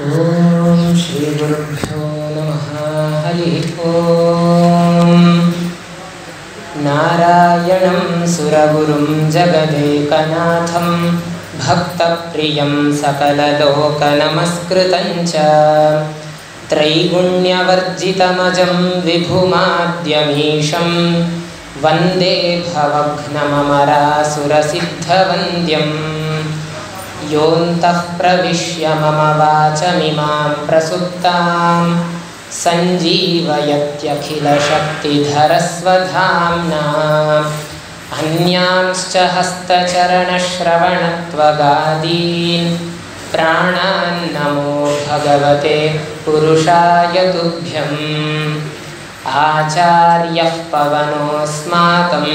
ಓಂ ಶ್ರೀ ಗುರುಭ್ಯೋ ನಮಃ. ಹರಿ ಓಂ. ನಾರಾಯಣಂ ಸುರಗುರುಂ ಜಗದೇಕನಾಥಂ ಭಕ್ತಪ್ರಿಯಂ ಸಕಲಲೋಕನಮಸ್ಕೃತಂ ಚ ತ್ರೈಗುಣ್ಯವರ್ಜಿತಮಜಂ ವಿಭುಮಾದ್ಯಮೀಶಂ ವಂದೇ ಭವಘ್ನಮರಾಸುರಸಿದ್ಧವಂದ್ಯಂ. ಯೋऽन्तಃ ಪ್ರವಿಶ್ಯ ಮಮ ವಾಚಮಿಮಾಂ ಪ್ರಸುಪ್ತಾಂ ಸಂಜೀವಯತ್ಯಖಿಲಶಕ್ತಿಧರಸ್ವಧಾಮ್ನಾ. ಅನ್ಯಾಂಶ್ಚ ಹಸ್ತಚರಣಶ್ರವಣತ್ವಗಾದೀನ್ ಪ್ರಾಣಾನ್ ನಮೋ ಭಗವತೆ ಪುರುಷಾಯ ತುಭ್ಯಂ. ಆಚಾರ್ಯಃ ಪವನೋಸ್ಮಾಕಂ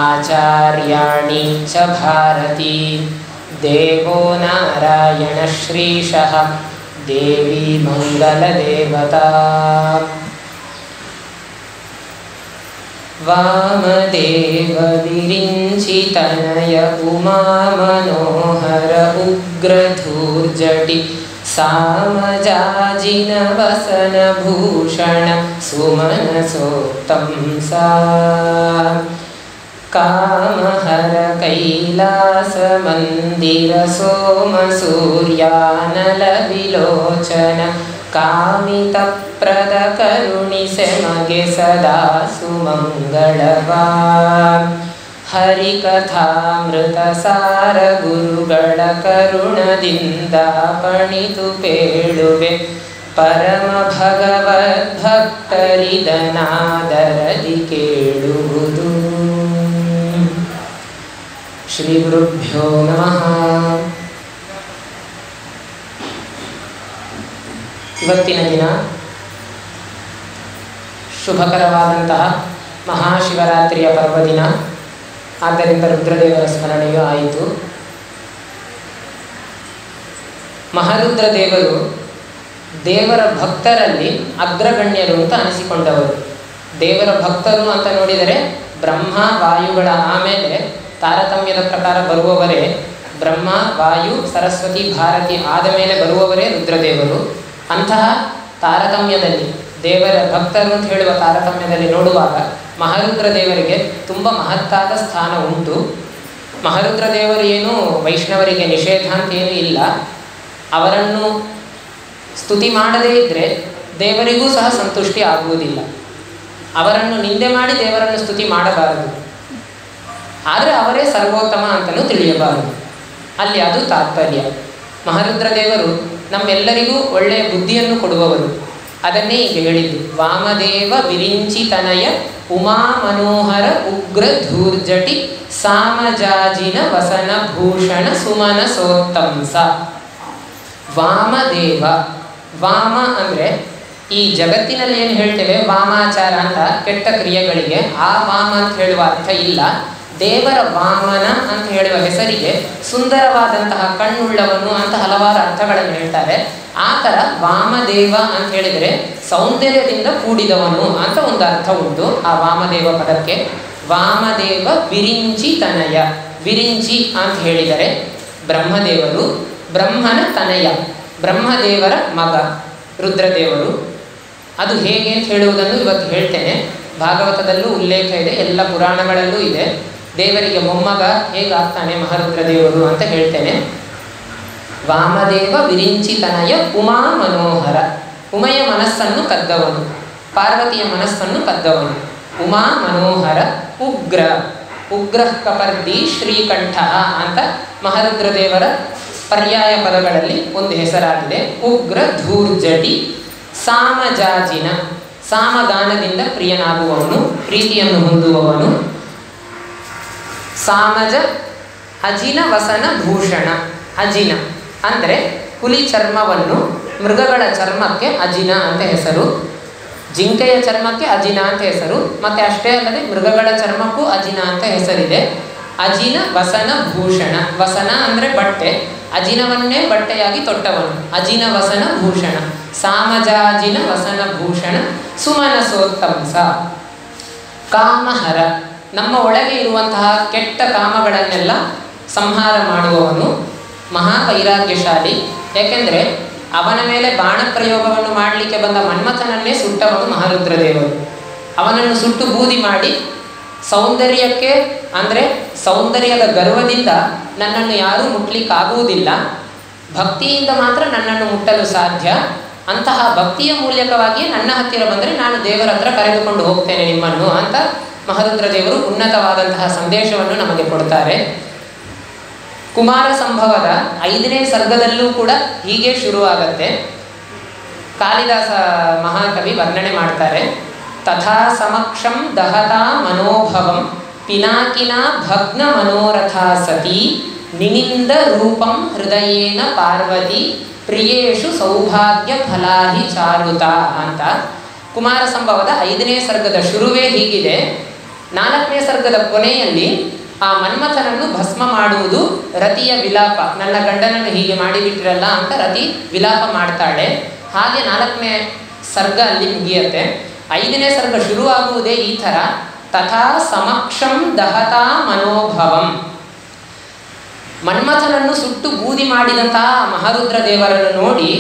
ಆಚಾರ್ಯಾಣಿ ಚ ಭಾರತೀ. ದೇವೋ ನಾರಾಯಣ ಶ್ರೀಶಃ ದೇವಿ ಮಂಗಲದೇವತಾ. ವಾಮದೇವ ವಿರಿಂಚಿತನಯ ಉಮಾಮನೋಹರ ಉಗ್ರಧೂರ್ಜಟಿ ಸಾಮಜಾಜಿನ ವಸನ ಭೂಷಣ ಸುಮನಸೋತ್ತಂಸ. ಕಾಮಹರ ಕೈಲಾಸ ಮಂದಿರ ಸೋಮ ಸೂರ್ಯಾನಲ ವಿಲೋಚನ ಕಾಮಿತಪ್ರದ ಕರುಣಿಸೆ ಮಗೆ ಸದಾ ಸುಮಂಗಳವಾ. ಹರಿಕಥಾಮೃತ ಸಾರ ಗುರುಗಳ ಕರುಣದಿಂದ ಪಣಿತು ಪೇಳುವೆ ಪರಮ ಭಗವದ್ಭಕ್ತರಿದನಾದರದಿ ಕೇಳುವುದು. ಶ್ರೀ ಗುರುಭ್ಯೋ ನಮಃ. ಇವತ್ತಿನ ದಿನ ಶುಭಕರವಾದಂತಹ ಮಹಾಶಿವರಾತ್ರಿಯ ಪರ್ವದಿನ. ಆದ್ದರಿಂದ ರುದ್ರದೇವರ ಸ್ಮರಣೆಯೂ ಆಯಿತು. ಮಹಾರುದ್ರದೇವರು ದೇವರ ಭಕ್ತರಲ್ಲಿ ಅಗ್ರಗಣ್ಯರು ಅಂತ ಅನಿಸಿಕೊಂಡವರು. ದೇವರ ಭಕ್ತರು ಅಂತ ನೋಡಿದರೆ ಬ್ರಹ್ಮ ವಾಯುಗಳ ಆಮೇಲೆ ತಾರತಮ್ಯದ ಪ್ರಕಾರ ಬರುವವರೇ ಬ್ರಹ್ಮ, ವಾಯು, ಸರಸ್ವತಿ, ಭಾರತಿ ಆದ ಮೇಲೆ ಬರುವವರೇ ರುದ್ರದೇವರು. ಅಂತಹ ತಾರತಮ್ಯದಲ್ಲಿ ದೇವರ ಭಕ್ತರು ಅಂತ ಹೇಳುವ ತಾರತಮ್ಯದಲ್ಲಿ ನೋಡುವಾಗ ಮಹಾರುದ್ರದೇವರಿಗೆ ತುಂಬ ಮಹತ್ತಾದ ಸ್ಥಾನ ಉಂಟು. ಮಹಾರುದ್ರದೇವರು ಏನು ವೈಷ್ಣವರಿಗೆ ನಿಷೇಧ ಅಂತೇನೂ ಇಲ್ಲ. ಅವರನ್ನು ಸ್ತುತಿ ಮಾಡದೇ ಇದ್ದರೆ ದೇವರಿಗೂ ಸಹ ಸಂತುಷ್ಟಿ ಆಗುವುದಿಲ್ಲ. ಅವರನ್ನು ನಿಂದೆ ಮಾಡಿ ದೇವರನ್ನು ಸ್ತುತಿ ಮಾಡಬಾರದು, ಆದರೆ ಅವರೇ ಸರ್ವೋತ್ತಮ ಅಂತಲೂ ತಿಳಿಯಬಾರದು. ಅಲ್ಲಿ ಅದು ತಾತ್ಪರ್ಯ. ಮಹಾರುದ್ರದೇವರು ನಮ್ಮೆಲ್ಲರಿಗೂ ಒಳ್ಳೆಯ ಬುದ್ಧಿಯನ್ನು ಕೊಡುವವರು. ಅದನ್ನೇ ಈಗ ಹೇಳಿದ್ದು. ವಾಮದೇವ ವಿರಿಂಚಿತನಯ ಉಮಾ ಮನೋಹರ ಉಗ್ರ ಧೂರ್ಜಟಿ ಸಾಮಜಾಜಿನ ವಸನ ಭೂಷಣ ಸುಮನ ಸೋತ್ತಂಸ. ವಾಮದೇವ, ವಾಮ ಅಂದರೆ ಈ ಜಗತ್ತಿನಲ್ಲಿ ಏನು ಹೇಳ್ತೇವೆ ವಾಮಾಚಾರ ಅಂತ ಕೆಟ್ಟ ಕ್ರಿಯೆಗಳಿಗೆ ಆ ವಾಮ ಅಂತ ಹೇಳುವ ಅರ್ಥ ಇಲ್ಲ. ದೇವರ ವಾಮನ ಅಂತ ಹೇಳುವ ಹೆಸರಿಗೆ ಸುಂದರವಾದಂತಹ ಕಣ್ಣುಳ್ಳವನು ಅಂತ ಹಲವಾರು ಅರ್ಥಗಳನ್ನು ಹೇಳ್ತಾರೆ. ಆ ಥರ ವಾಮದೇವ ಅಂತ ಹೇಳಿದರೆ ಸೌಂದರ್ಯದಿಂದ ಕೂಡಿದವನು ಅಂತ ಒಂದು ಅರ್ಥ ಉಂಟು ಆ ವಾಮದೇವ ಪದಕ್ಕೆ. ವಾಮದೇವ ವಿರಿಂಚಿ ತನಯ. ವಿರಿಂಚಿ ಅಂತ ಹೇಳಿದರೆ ಬ್ರಹ್ಮದೇವರು, ಬ್ರಹ್ಮನ ತನಯ, ಬ್ರಹ್ಮದೇವರ ಮಗ ರುದ್ರದೇವರು. ಅದು ಹೇಗೆ ಅಂತ ಹೇಳುವುದನ್ನು ಇವತ್ತು ಹೇಳ್ತೇನೆ. ಭಾಗವತದಲ್ಲೂ ಉಲ್ಲೇಖ ಇದೆ, ಎಲ್ಲ ಪುರಾಣಗಳಲ್ಲೂ ಇದೆ. ದೇವರಿಗೆ ಮೊಮ್ಮಗ ಹೇಗಾಗ್ತಾನೆ ಮಹಾರುದ್ರದೇವರು ಅಂತ ಹೇಳ್ತೇನೆ. ವಾಮದೇವ ವಿರಿಂಚಿತನಯ ಉಮಾ ಮನೋಹರ. ಉಮೆಯ ಮನಸ್ಸನ್ನು ಕದ್ದವನು, ಪಾರ್ವತಿಯ ಮನಸ್ಸನ್ನು ಕದ್ದವನು. ಉಮಾ ಮನೋಹರ ಉಗ್ರ. ಉಗ್ರ ಕಪರ್ದಿ ಶ್ರೀಕಂಠ ಅಂತ ಮಹಾರುದ್ರದೇವರ ಪರ್ಯಾಯ ಪದಗಳಲ್ಲಿ ಒಂದು ಹೆಸರಾಗಿದೆ. ಉಗ್ರ ಧೂರ್ಜಟಿ ಸಾಮಜಾಜಿನ. ಸಾಮಗಾನದಿಂದ ಪ್ರಿಯನಾಗುವವನು, ಪ್ರೀತಿಯನ್ನು ಹೊಂದುವವನು. ಸಾಮಜ ಅಜಿನ ವಸನ ಭೂಷಣ. ಅಜಿನ ಅಂದರೆ ಹುಲಿ ಚರ್ಮವನ್ನು, ಮೃಗಗಳ ಚರ್ಮಕ್ಕೆ ಅಜಿನ ಅಂತ ಹೆಸರು, ಜಿಂಕೆಯ ಚರ್ಮಕ್ಕೆ ಅಜಿನ ಅಂತ ಹೆಸರು, ಮತ್ತು ಅಷ್ಟೇ ಅಲ್ಲದೆ ಮೃಗಗಳ ಚರ್ಮಕ್ಕೂ ಅಜಿನ ಅಂತ ಹೆಸರಿದೆ. ಅಜಿನ ವಸನ ಭೂಷಣ. ವಸನ ಅಂದರೆ ಬಟ್ಟೆ, ಅಜಿನವನ್ನೇ ಬಟ್ಟೆಯಾಗಿ ತೊಟ್ಟವನು. ಅಜಿನ ವಸನ ಭೂಷಣ. ಸಾಮಜಾಜಿನ ವಸನ ಭೂಷಣ ಸುಮನಸೋತ್ತಂಸ. ಕಾಮಹರ. ನಮ್ಮ ಒಳಗೆ ಇರುವಂತಹ ಕೆಟ್ಟ ಕಾಮಗಳನ್ನೆಲ್ಲ ಸಂಹಾರ ಮಾಡುವವನು, ಮಹಾವೈರಾಗ್ಯಶಾಲಿ. ಯಾಕೆಂದರೆ ಅವನ ಮೇಲೆ ಬಾಣ ಪ್ರಯೋಗವನ್ನು ಮಾಡಲಿಕ್ಕೆ ಬಂದ ಮನ್ಮಥನನ್ನೇ ಸುಟ್ಟವನು ಮಹಾರುದ್ರದೇವರು. ಅವನನ್ನು ಸುಟ್ಟು ಬೂದಿ ಮಾಡಿ ಸೌಂದರ್ಯಕ್ಕೆ ಅಂದರೆ ಸೌಂದರ್ಯದ ಗರ್ವದಿಂದ ನನ್ನನ್ನು ಯಾರೂ ಮುಟ್ಲಿಕ್ಕಾಗುವುದಿಲ್ಲ, ಭಕ್ತಿಯಿಂದ ಮಾತ್ರ ನನ್ನನ್ನು ಮುಟ್ಟಲು ಸಾಧ್ಯ, ಅಂತಹ ಭಕ್ತಿಯ ಮೂಲಕವಾಗಿಯೇ ನನ್ನ ಹತ್ತಿರ ಬಂದರೆ ನಾನು ದೇವರ ಹತ್ರ ಕರೆದುಕೊಂಡು ಹೋಗ್ತೇನೆ ನಿಮ್ಮನ್ನು ಅಂತ ಮಹಾರುದ್ರದೇವರು ಉನ್ನತವಾದಂತಹ ಸಂದೇಶವನ್ನು ನಮಗೆ ಕೊಡ್ತಾರೆ. ಕುಮಾರ ಸಂಭವದ 5ನೇ ಸರ್ಗದಲ್ಲೂ ಕೂಡ ಹೀಗೆ ಶುರುವಾಗತ್ತೆ. ಕಾಳಿದಾಸ ಮಹಾಕವಿ ವರ್ಣನೆ ಮಾಡ್ತಾರೆ. ತಥಾ ಸಮಕ್ಷಂ ದಹತಾ ಮನೋಭವಂ ಪಿನಾಕಿನ ಭಗ್ನ ಮನೋರಥ ಸತಿ ನಿನಿಂದ ರೂಪಂ ಹೃದಯೇನ ಪಾರ್ವತಿ ಪ್ರಿಯೇಶು ಸೌಭಾಗ್ಯ ಫಲಾಹಿ ಚಾರುತ ಅಂತ. ಕುಮಾರ ಸಂಭವದ 5ನೇ ಸರ್ಗದ ಶುರುವೇ ಹೀಗಿದೆ. 4ನೇ ಸರ್ಗದ ಕೊನೆಯಲ್ಲಿ ಆ ಮನ್ಮಥನನ್ನು ಭಸ್ಮ ಮಾಡುವುದು ರತಿಯ ವಿಲಾಪ. ನನ್ನ ಗಂಡನನ್ನು ಹೀಗೆ ಮಾಡಿಬಿಟ್ಟಿರಲ್ಲ ಅಂತ ರತಿ ವಿಲಾಪ ಮಾಡ್ತಾಳೆ. ಹಾಗೆ 4ನೇ ಸರ್ಗ ಅಲ್ಲಿ ಮುಗಿಯತ್ತೆ. 5ನೇ ಸರ್ಗ ಶುರುವಾಗುವುದೇ ಈ ಥರ. ತಥಾ ಸಮಕ್ಷಂ ದಹತಾ ಮನೋಭವಂ. ಮನ್ಮಥನನ್ನು ಸುಟ್ಟು ಬೂದಿ ಮಾಡಿದಂತಹ ಮಹಾರುದ್ರ ದೇವರನ್ನು ನೋಡಿ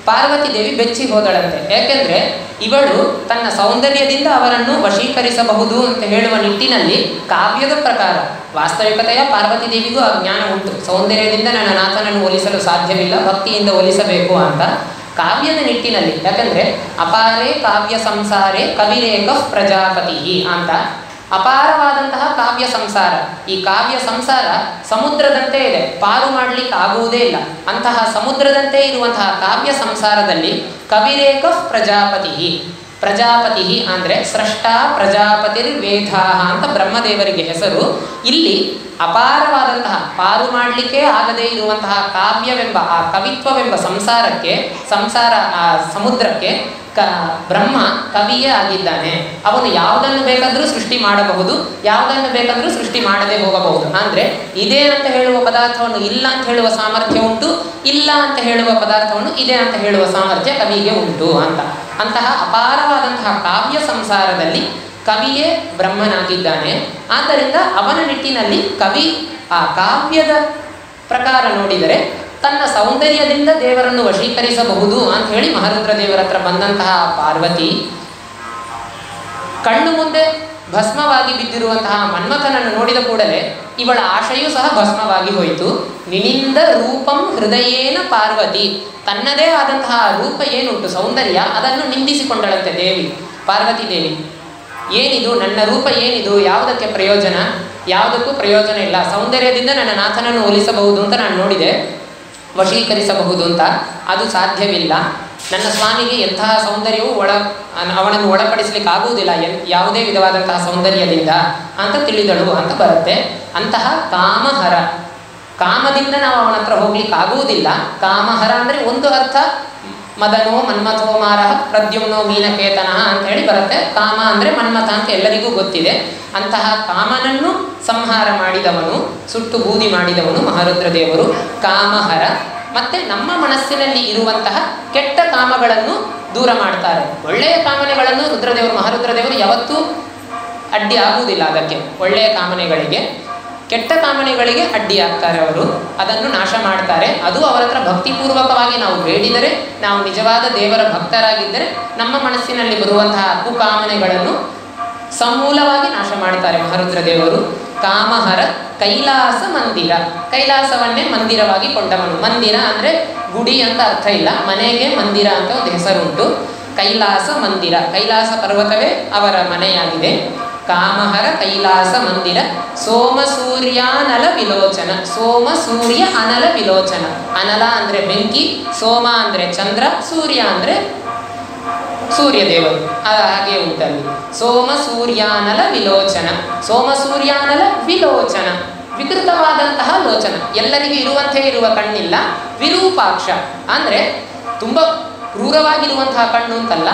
ಪಾರ್ವತಿ ದೇವಿ ಬೆಚ್ಚಿ ಹೋದಳಂತೆ. ಯಾಕೆಂದರೆ ಇವಳು ತನ್ನ ಸೌಂದರ್ಯದಿಂದ ಅವರನ್ನು ವಶೀಕರಿಸಬಹುದು ಅಂತ ಹೇಳುವ ನಿಟ್ಟಿನಲ್ಲಿ ಕಾವ್ಯದ ಪ್ರಕಾರ, ವಾಸ್ತವಿಕತೆಯ ಪಾರ್ವತಿ ದೇವಿಗೂ ಆ ಜ್ಞಾನ ಉಂಟು, ಸೌಂದರ್ಯದಿಂದ ನನ್ನ ನಾಥನನ್ನು ಒಲಿಸಲು ಸಾಧ್ಯವಿಲ್ಲ, ಭಕ್ತಿಯಿಂದ ಒಲಿಸಬೇಕು ಅಂತ. ಕಾವ್ಯದ ನಿಟ್ಟಿನಲ್ಲಿ, ಯಾಕಂದರೆ ಅಪಾರೇ ಕಾವ್ಯ ಸಂಸಾರೇ ಕವಿರೇಕ ಪ್ರಜಾಪತಿ ಅಂತ ಅಪಾರವಾದಂತಹ ಕಾವ್ಯ ಸಂಸಾರ. ಈ ಕಾವ್ಯ ಸಂಸಾರ ಸಮುದ್ರದಂತೆ ಇದೆ, ಪಾರು ಮಾಡಲಿಕ್ಕೆ ಆಗುವುದೇ ಇಲ್ಲ. ಅಂತಹ ಸಮುದ್ರದಂತೆ ಇರುವಂತಹ ಕಾವ್ಯ ಸಂಸಾರದಲ್ಲಿ ಕವಿರೇಕ ಪ್ರಜಾಪತಿ. ಪ್ರಜಾಪತಿ ಅಂದರೆ ಸ್ರಷ್ಟ ಪ್ರಜಾಪತಿರ್ ವೇದಾ ಅಂತ ಬ್ರಹ್ಮದೇವರಿಗೆ ಹೆಸರು. ಇಲ್ಲಿ ಅಪಾರವಾದಂತಹ ಪಾರು ಮಾಡಲಿಕ್ಕೆ ಆಗದೇ ಇರುವಂತಹ ಕಾವ್ಯವೆಂಬ ಆ ಕವಿತ್ವವೆಂಬ ಸಂಸಾರ ಆ ಸಮುದ್ರಕ್ಕೆ ಬ್ರಹ್ಮ ಕವಿಯೇ ಆಗಿದ್ದಾನೆ. ಅವನು ಯಾವುದನ್ನು ಬೇಕಾದರೂ ಸೃಷ್ಟಿ ಮಾಡಬಹುದು, ಯಾವುದನ್ನು ಬೇಕಾದರೂ ಸೃಷ್ಟಿ ಮಾಡದೆ ಹೋಗಬಹುದು. ಅಂದರೆ ಇದೇ ಅಂತ ಹೇಳುವ ಪದಾರ್ಥವನ್ನು ಇಲ್ಲ ಅಂತ ಹೇಳುವ ಸಾಮರ್ಥ್ಯ ಉಂಟು, ಇಲ್ಲ ಅಂತ ಹೇಳುವ ಪದಾರ್ಥವನ್ನು ಇದೆ ಅಂತ ಹೇಳುವ ಸಾಮರ್ಥ್ಯ ಕವಿಗೆ ಉಂಟು ಅಂತ. ಅಂತಹ ಅಪಾರವಾದಂತಹ ಕಾವ್ಯ ಸಂಸಾರದಲ್ಲಿ ಕವಿಯೇ ಬ್ರಹ್ಮನಾಗಿದ್ದಾನೆ. ಆದ್ದರಿಂದ ಅವನ ನಿಟ್ಟಿನಲ್ಲಿ ಕವಿ ಆ ಕಾವ್ಯದ ಪ್ರಕಾರ ನೋಡಿದರೆ ತನ್ನ ಸೌಂದರ್ಯದಿಂದ ದೇವರನ್ನು ವಶೀಕರಿಸಬಹುದು ಅಂತ ಹೇಳಿ ಮಹಾರುದ್ರ ದೇವರ ಹತ್ರ ಬಂದಂತಹ ಪಾರ್ವತಿ ಕಣ್ಣು ಮುಂದೆ ಭಸ್ಮವಾಗಿ ಬಿದ್ದಿರುವಂತಹ ಮನ್ಮಥನನ್ನು ನೋಡಿದ ಕೂಡಲೇ ಇವಳ ಆಶೆಯೂ ಸಹ ಭಸ್ಮವಾಗಿ ಹೋಯಿತು. ನಿನಿಂದ ರೂಪಂ ಹೃದಯೇನ ಪಾರ್ವತಿ, ತನ್ನದೇ ಆದಂತಹ ರೂಪ ಏನುಂಟು ಸೌಂದರ್ಯ, ಅದನ್ನು ನಿಂದಿಸಿಕೊಂಡಳಂತೆ ದೇವಿ, ಪಾರ್ವತಿ ದೇವಿ. ಏನಿದು ನನ್ನ ರೂಪ, ಏನಿದು, ಯಾವುದಕ್ಕೆ ಪ್ರಯೋಜನ? ಯಾವುದಕ್ಕೂ ಪ್ರಯೋಜನ ಇಲ್ಲ. ಸೌಂದರ್ಯದಿಂದ ನನ್ನ ನಾಥನನ್ನು ಒಲಿಸಬಹುದು ಅಂತ ನಾನು ನೋಡಿದೆ, ವಶೀಕರಿಸಬಹುದು ಅಂತ, ಅದು ಸಾಧ್ಯವಿಲ್ಲ. ನನ್ನ ಸ್ವಾಮಿಗೆ ಎಂತಹ ಸೌಂದರ್ಯವೂ ಅವನನ್ನು ಒಳಪಡಿಸಲಿಕ್ಕೆ ಆಗುವುದಿಲ್ಲ ಯಾವುದೇ ವಿಧವಾದಂತಹ ಸೌಂದರ್ಯದಿಂದ ಅಂತ ತಿಳಿದಳು ಅಂತ ಬರುತ್ತೆ. ಅಂತಹ ಕಾಮಹರ, ಕಾಮದಿಂದ ನಾವು ಅವನ ಹತ್ರ ಹೋಗ್ಲಿಕ್ಕೆ ಆಗುವುದಿಲ್ಲ. ಕಾಮಹರ ಅಂದರೆ ಒಂದು ಅರ್ಥ ಮದನೋ ಮನ್ಮಥೋ ಮಾರ ಪ್ರದ್ಯುಮ್ನೋ ಮೀನಕೇತನಃ ಅಂತ ಹೇಳಿ ಬರುತ್ತೆ. ಕಾಮ ಅಂದರೆ ಮನ್ಮಥ ಅಂತ ಎಲ್ಲರಿಗೂ ಗೊತ್ತಿದೆ. ಅಂತಹ ಕಾಮನನ್ನು ಸಂಹಾರ ಮಾಡಿದವನು, ಸುಟ್ಟು ಬೂದಿ ಮಾಡಿದವನು ಮಹಾರುದ್ರ ದೇವರು ಕಾಮಹರ. ಮತ್ತೆ ನಮ್ಮ ಮನಸ್ಸಿನಲ್ಲಿ ಇರುವಂತಹ ಕೆಟ್ಟ ಕಾಮಗಳನ್ನು ದೂರ ಮಾಡ್ತಾರೆ. ಒಳ್ಳೆಯ ಕಾಮನೆಗಳನ್ನು ರುದ್ರದೇವರು ಮಹಾರುದ್ರದೇವರು ಯಾವತ್ತೂ ಅಡ್ಡಿ ಆಗುವುದಿಲ್ಲ. ಅದಕ್ಕೆ ಒಳ್ಳೆಯ ಕಾಮನೆಗಳಿಗೆ, ಕೆಟ್ಟ ಕಾಮನೆಗಳಿಗೆ ಅಡ್ಡಿಯಾಗ್ತಾರೆ ಅವರು, ಅದನ್ನು ನಾಶ ಮಾಡ್ತಾರೆ. ಅದು ಅವರ ಹತ್ರ ಭಕ್ತಿಪೂರ್ವಕವಾಗಿ ನಾವು ಬೇಡಿದರೆ, ನಾವು ನಿಜವಾದ ದೇವರ ಭಕ್ತರಾಗಿದ್ದರೆ ನಮ್ಮ ಮನಸ್ಸಿನಲ್ಲಿ ಬರುವಂತಹ ಕುಕಾಮನೆಗಳನ್ನು ಸಮೂಲವಾಗಿ ನಾಶ ಮಾಡ್ತಾರೆ ಮಹಾರುದ್ರ ದೇವರು. ಕಾಮಹರ ಕೈಲಾಸ ಮಂದಿರ, ಕೈಲಾಸವನ್ನೇ ಮಂದಿರವಾಗಿ ಕೊಂಡವನು. ಮಂದಿರ ಅಂದರೆ ಗುಡಿ ಅಂತ ಅರ್ಥ ಇಲ್ಲ, ಮನೆಗೆ ಮಂದಿರ ಅಂತ ಒಂದು ಹೆಸರುಂಟು. ಕೈಲಾಸ ಮಂದಿರ, ಕೈಲಾಸ ಪರ್ವತವೇ ಅವರ ಮನೆಯಾಗಿದೆ. ಕಾಮಹರ ಕೈಲಾಸ ಮಂದಿರ ಸೋಮ ಸೂರ್ಯಾನಲ ವಿಲೋಚನ, ಸೋಮ ಸೂರ್ಯ ಅನಲ ವಿಲೋಚನ. ಅನಲ ಅಂದರೆ ಬೆಂಕಿ, ಸೋಮ ಅಂದರೆ ಚಂದ್ರ, ಸೂರ್ಯ ಅಂದರೆ ಸೂರ್ಯದೇವರು, ಅದು ಹಾಗೆ ಉಂಟಲ್ಲಿ. ಸೋಮ ಸೂರ್ಯಾನಲ ವಿಲೋಚನ, ಸೋಮ ಸೂರ್ಯಾನಲ ವಿಲೋಚನ, ವಿಕೃತವಾದಂತಹ ಲೋಚನ, ಎಲ್ಲರಿಗೂ ಇರುವಂತೆ ಇರುವ ಕಣ್ಣಿಲ್ಲ. ವಿರೂಪಾಕ್ಷ ಅಂದರೆ ತುಂಬ ಕ್ರೂರವಾಗಿರುವಂತಹ ಕಣ್ಣು ಅಂತಲ್ಲ,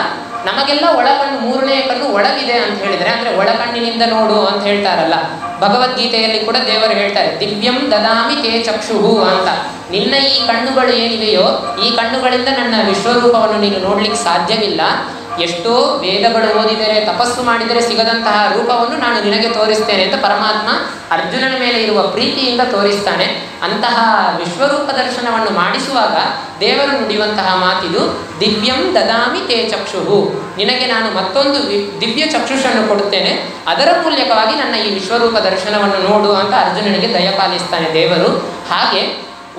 ನಮಗೆಲ್ಲ ಒಳಕಣ್ಣು, ಮೂರನೇ ಕಣ್ಣು ಒಳಗಿದೆ ಅಂತ ಹೇಳಿದರೆ, ಅಂದರೆ ಒಳಕಣ್ಣಿನಿಂದ ನೋಡು ಅಂತ ಹೇಳ್ತಾರಲ್ಲ. ಭಗವದ್ಗೀತೆಯಲ್ಲಿ ಕೂಡ ದೇವರು ಹೇಳ್ತಾರೆ, ದಿವ್ಯಂ ದದಾಮಿ ತೇ ಚಕ್ಷುಹು ಅಂತ. ನಿನ್ನ ಈ ಕಣ್ಣುಗಳು ಏನಿವೆಯೋ, ಈ ಕಣ್ಣುಗಳಿಂದ ನನ್ನ ವಿಶ್ವರೂಪವನ್ನು ನೀನು ನೋಡ್ಲಿಕ್ಕೆ ಸಾಧ್ಯವಿಲ್ಲ. ಎಷ್ಟೋ ವೇದಗಳು ಓದಿದರೆ ತಪಸ್ಸು ಮಾಡಿದರೆ ಸಿಗದಂತಹ ರೂಪವನ್ನು ನಾನು ನಿನಗೆ ತೋರಿಸ್ತೇನೆ ಅಂತ ಪರಮಾತ್ಮ ಅರ್ಜುನನ ಮೇಲೆ ಇರುವ ಪ್ರೀತಿಯಿಂದ ತೋರಿಸ್ತಾನೆ. ಅಂತಹ ವಿಶ್ವರೂಪ ದರ್ಶನವನ್ನು ಮಾಡಿಸುವಾಗ ದೇವರು ನುಡಿಯುವಂತಹ ಮಾತಿದು, ದಿವ್ಯಂ ದದಾಮಿ ತೇ ಚಕ್ಷುಹು, ನಿನಗೆ ನಾನು ಮತ್ತೊಂದು ದಿವ್ಯ ಚಕ್ಷುಷನ್ನು ಕೊಡುತ್ತೇನೆ, ಅದರ ಮೂಲಕವಾಗಿ ನನ್ನ ಈ ವಿಶ್ವರೂಪ ದರ್ಶನವನ್ನು ನೋಡು ಅಂತ ಅರ್ಜುನನಿಗೆ ದಯಪಾಲಿಸ್ತಾನೆ ದೇವರು. ಹಾಗೆ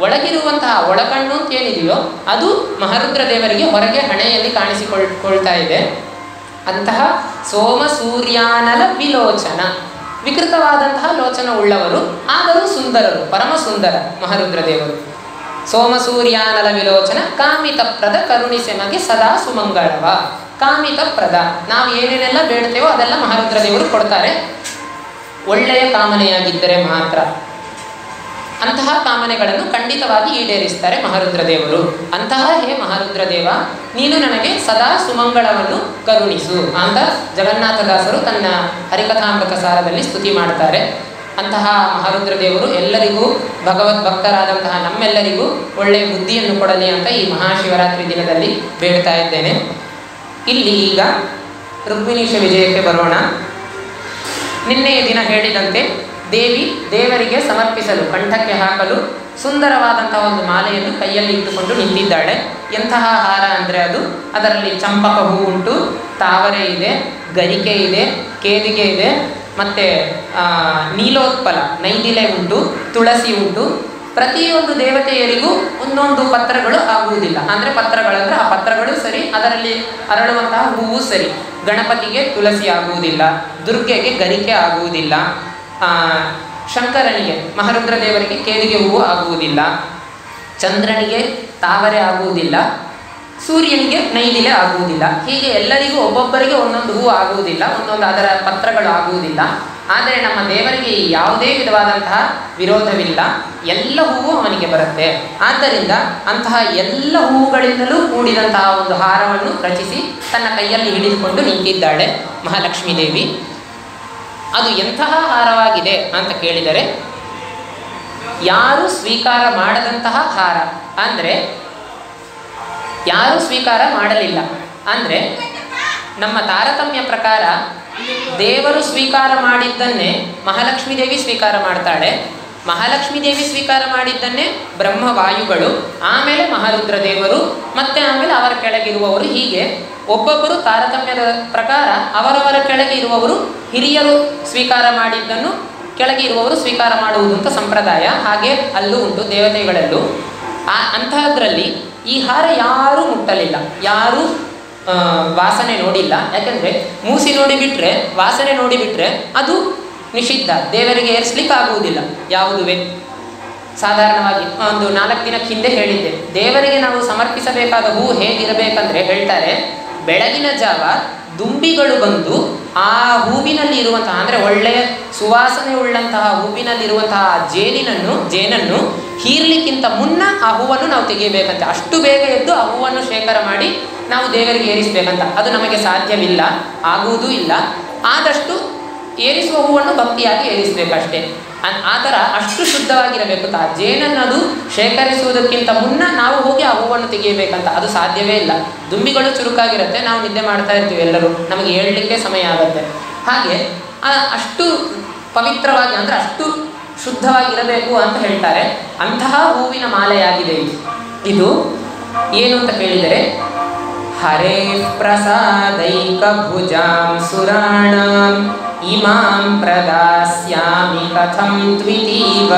ಒಳಗಿರುವಂತಹ ಒಳಕಣ್ಣು ಅಂತ ಏನಿದೆಯೋ ಅದು ಮಹಾರುದ್ರ ದೇವರಿಗೆ ಹೊರಗೆ ಹಣೆಯಲ್ಲಿ ಕಾಣಿಸಿಕೊಳ್ತಾ ಇದೆ. ಅಂತಹ ಸೋಮ ಸೂರ್ಯಾನಲ ವಿಲೋಚನ, ವಿಕೃತವಾದಂತಹ ಲೋಚನ ಉಳ್ಳವರು, ಆದರೂ ಸುಂದರರು, ಪರಮ ಸುಂದರ ಮಹಾರುದ್ರ ದೇವರು. ಸೋಮ ಸೂರ್ಯಾನಲ ವಿಲೋಚನ ಕಾಮಿತಪ್ರದ ಕರುಣಿಸೆಮಗೆ ಸದಾ ಸುಮಂಗಳವ. ಕಾಮಿತಪ್ರದ, ನಾವು ಏನೇನೆಲ್ಲ ಬೇಡ್ತೇವೋ ಅದೆಲ್ಲ ಮಹಾರುದ್ರ ದೇವರು ಕೊಡ್ತಾರೆ, ಒಳ್ಳೆಯ ಕಾಮನೆಯಾಗಿದ್ದರೆ ಮಾತ್ರ. ಅಂತಹ ಕಾಮನೆಗಳನ್ನು ಖಂಡಿತವಾಗಿ ಈಡೇರಿಸ್ತಾರೆ ಮಹಾರುದ್ರ ದೇವರು. ಅಂತಹ ಹೇ ಮಹಾರುದ್ರ ದೇವ, ನೀನು ನನಗೆ ಸದಾ ಸುಮಂಗಳವನ್ನು ಕರುಣಿಸು ಅಂತ ಜಗನ್ನಾಥದಾಸರು ತನ್ನ ಹರಿಕಥಾಮೃತ ಸಾರದಲ್ಲಿ ಸ್ತುತಿ ಮಾಡ್ತಾರೆ. ಅಂತಹ ಮಹಾರುದ್ರ ದೇವರು ಎಲ್ಲರಿಗೂ, ಭಗವದ್ ಭಕ್ತರಾದಂತಹ ನಮ್ಮೆಲ್ಲರಿಗೂ ಒಳ್ಳೆಯ ಬುದ್ಧಿಯನ್ನು ಕೊಡಲಿ ಅಂತ ಈ ಮಹಾಶಿವರಾತ್ರಿ ದಿನದಲ್ಲಿ ಬೇಡ್ತಾ ಇದ್ದೇನೆ. ಇಲ್ಲಿ ಈಗ ರುಕ್ಮಿಣೀಶ ವಿಜಯಕ್ಕೆ ಬರೋಣ. ನಿನ್ನೆಯ ದಿನ ಹೇಳಿದಂತೆ ದೇವರಿಗೆ ಸಮರ್ಪಿಸಲು, ಕಂಠಕ್ಕೆ ಹಾಕಲು ಸುಂದರವಾದಂತಹ ಒಂದು ಮಾಲೆಯನ್ನು ಕೈಯಲ್ಲಿ ಇಟ್ಟುಕೊಂಡು ನಿಂತಿದ್ದಾಳೆ. ಎಂತಹ ಹಾರ ಅಂದರೆ ಅದರಲ್ಲಿ ಚಂಪಕ ಹೂ ಉಂಟು, ತಾವರೆ ಇದೆ, ಗರಿಕೆ ಇದೆ, ಕೇದಿಗೆ ಇದೆ, ಮತ್ತು ನೀಲೋತ್ಪಲ ನೈದಿಲೆ ಉಂಟು, ತುಳಸಿ ಉಂಟು. ಪ್ರತಿಯೊಂದು ದೇವತೆಯರಿಗೂ ಒಂದೊಂದು ಪತ್ರಗಳು ಆಗುವುದಿಲ್ಲ. ಅಂದರೆ ಪತ್ರಗಳಂದರೆ ಆ ಪತ್ರಗಳು ಸರಿ, ಅದರಲ್ಲಿ ಅರಳುವಂತಹ ಹೂವು ಸರಿ. ಗಣಪತಿಗೆ ತುಳಸಿ ಆಗುವುದಿಲ್ಲ, ದುರ್ಗೆಗೆ ಗರಿಕೆ ಆಗುವುದಿಲ್ಲ, ಶಂಕರನಿಗೆ ಮಹಾರುದ್ರ ದೇವರಿಗೆ ಕೇದಿಗೆ ಹೂವು ಆಗುವುದಿಲ್ಲ, ಚಂದ್ರನಿಗೆ ತಾವರೆ ಆಗುವುದಿಲ್ಲ, ಸೂರ್ಯನಿಗೆ ನೈದಿಲೆ ಆಗುವುದಿಲ್ಲ. ಹೀಗೆ ಎಲ್ಲರಿಗೂ ಒಬ್ಬೊಬ್ಬರಿಗೆ ಒಂದೊಂದು ಹೂವು ಆಗುವುದಿಲ್ಲ, ಒಂದೊಂದು ಅದರ ಪತ್ರಗಳು ಆಗುವುದಿಲ್ಲ. ಆದರೆ ನಮ್ಮ ದೇವರಿಗೆ ಯಾವುದೇ ವಿಧವಾದಂತಹ ವಿರೋಧವಿಲ್ಲ, ಎಲ್ಲ ಹೂವು ಅವನಿಗೆ ಬರುತ್ತೆ. ಆದ್ದರಿಂದ ಅಂತಹ ಎಲ್ಲ ಹೂವುಗಳಿಂದಲೂ ಕೂಡಿದಂತಹ ಒಂದು ಹಾರವನ್ನು ರಚಿಸಿ ತನ್ನ ಕೈಯಲ್ಲಿ ಹಿಡಿದುಕೊಂಡು ನಿಂತಿದ್ದಾಳೆ ಮಹಾಲಕ್ಷ್ಮೀ ದೇವಿ. ಅದು ಎಂತಹ ಹಾರವಾಗಿದೆ ಅಂತ ಕೇಳಿದರೆ, ಯಾರು ಸ್ವೀಕಾರ ಮಾಡದಂತಹ ಹಾರ. ಅಂದರೆ ಯಾರು ಸ್ವೀಕಾರ ಮಾಡಲಿಲ್ಲ ಅಂದರೆ, ನಮ್ಮ ತಾರತಮ್ಯ ಪ್ರಕಾರ ದೇವರು ಸ್ವೀಕಾರ ಮಾಡಿದ್ದನ್ನೇ ಮಹಾಲಕ್ಷ್ಮೀ ದೇವಿ ಸ್ವೀಕಾರ ಮಾಡ್ತಾಳೆ, ಮಹಾಲಕ್ಷ್ಮೀ ದೇವಿ ಸ್ವೀಕಾರ ಮಾಡಿದ್ದನ್ನೇ ಬ್ರಹ್ಮವಾಯುಗಳು, ಆಮೇಲೆ ಮಹಾರುದ್ರ ದೇವರು, ಮತ್ತೆ ಆಮೇಲೆ ಅವರ ಕೆಳಗಿರುವವರು. ಹೀಗೆ ಒಬ್ಬೊಬ್ಬರು ತಾರತಮ್ಯದ ಪ್ರಕಾರ ಅವರವರ ಕೆಳಗೆ ಇರುವವರು ಹಿರಿಯರು ಸ್ವೀಕಾರ ಮಾಡಿದ್ದನ್ನು ಕೆಳಗೆ ಇರುವವರು ಸ್ವೀಕಾರ ಮಾಡುವುದು ಅಂತ ಸಂಪ್ರದಾಯ. ಹಾಗೆ ಅಲ್ಲೂ ಉಂಟು, ದೇವತೆಗಳಲ್ಲೂ. ಅಂತಹದ್ರಲ್ಲಿ ಈ ಹಾರ ಯಾರೂ ಮುಟ್ಟಲಿಲ್ಲ, ಯಾರೂ ವಾಸನೆ ನೋಡಿಲ್ಲ. ಯಾಕೆಂದರೆ ಮೂಸಿ ನೋಡಿಬಿಟ್ರೆ, ವಾಸನೆ ನೋಡಿಬಿಟ್ರೆ ಅದು ನಿಷಿದ್ಧ, ದೇವರಿಗೆ ಏರಿಸ್ಲಿಕ್ಕೆ ಆಗುವುದಿಲ್ಲ ಯಾವುದುವೇ. ಸಾಧಾರಣವಾಗಿ ಒಂದು 4 ದಿನಕ್ಕೆ ಹಿಂದೆ ಹೇಳಿದ್ದೆ, ದೇವರಿಗೆ ನಾವು ಸಮರ್ಪಿಸಬೇಕಾದ ಹೂ ಹೇಗಿರಬೇಕಂದ್ರೆ ಹೇಳ್ತಾರೆ, ಬೆಳಗಿನ ಜಾವ ದುಂಬಿಗಳು ಬಂದು ಆ ಹೂವಿನಲ್ಲಿ ಇರುವಂತಹ, ಅಂದರೆ ಒಳ್ಳೆಯ ಸುವಾಸನೆ ಉಳ್ಳಂತಹ ಹೂವಿನಲ್ಲಿರುವಂತಹ ಜೇನನ್ನು ಹೀರ್ಲಿಕ್ಕಿಂತ ಮುನ್ನ ಆ ಹೂವನ್ನು ನಾವು ತೆಗೆಯಬೇಕಂತೆ. ಅಷ್ಟು ಬೇಗ ಎದ್ದು ಆ ಹೂವನ್ನು ಶೇಖರ ಮಾಡಿ ನಾವು ದೇವರಿಗೆ ಏರಿಸಬೇಕಂತ. ಅದು ನಮಗೆ ಸಾಧ್ಯವಿಲ್ಲ, ಆಗುವುದೂ ಇಲ್ಲ. ಆದಷ್ಟು ಏರಿಸುವ ಹೂವನ್ನು ಭಕ್ತಿಯಾಗಿ ಏರಿಸಬೇಕಷ್ಟೇ. ಆ ಥರ ಅಷ್ಟು ಶುದ್ಧವಾಗಿರಬೇಕು. ಜೇನನ್ನದು ಶೇಖರಿಸುವುದಕ್ಕಿಂತ ಮುನ್ನ ನಾವು ಹೋಗಿ ಆ ಹೂವನ್ನು ತೆಗೆಯಬೇಕಂತ, ಅದು ಸಾಧ್ಯವೇ ಇಲ್ಲ. ದುಂಬಿಗಳು ಚುರುಕಾಗಿರುತ್ತೆ, ನಾವು ನಿದ್ದೆ ಮಾಡ್ತಾ ಇರ್ತೀವಿ ಎಲ್ಲರೂ, ನಮಗೆ ಏಳಲಿಕ್ಕೆ ಸಮಯ ಆಗುತ್ತೆ. ಹಾಗೆ ಅಷ್ಟು ಪವಿತ್ರವಾಗಿ, ಅಂದರೆ ಅಷ್ಟು ಶುದ್ಧವಾಗಿರಬೇಕು ಅಂತ ಹೇಳ್ತಾರೆ. ಅಂತಹ ಹೂವಿನ ಮಾಲೆಯಾಗಿದೆ ಇದು. ಏನು ಅಂತ ಕೇಳಿದರೆ, ಹರೇ ಪ್ರಸಾದೈಕ ಭುಜಾಂ ಸುರಾಣಾಂ ಇಮಾಂ ಪ್ರದಾಸ್ಯಾಮಿ ಕಥಂ ತ್ವಿತೀವ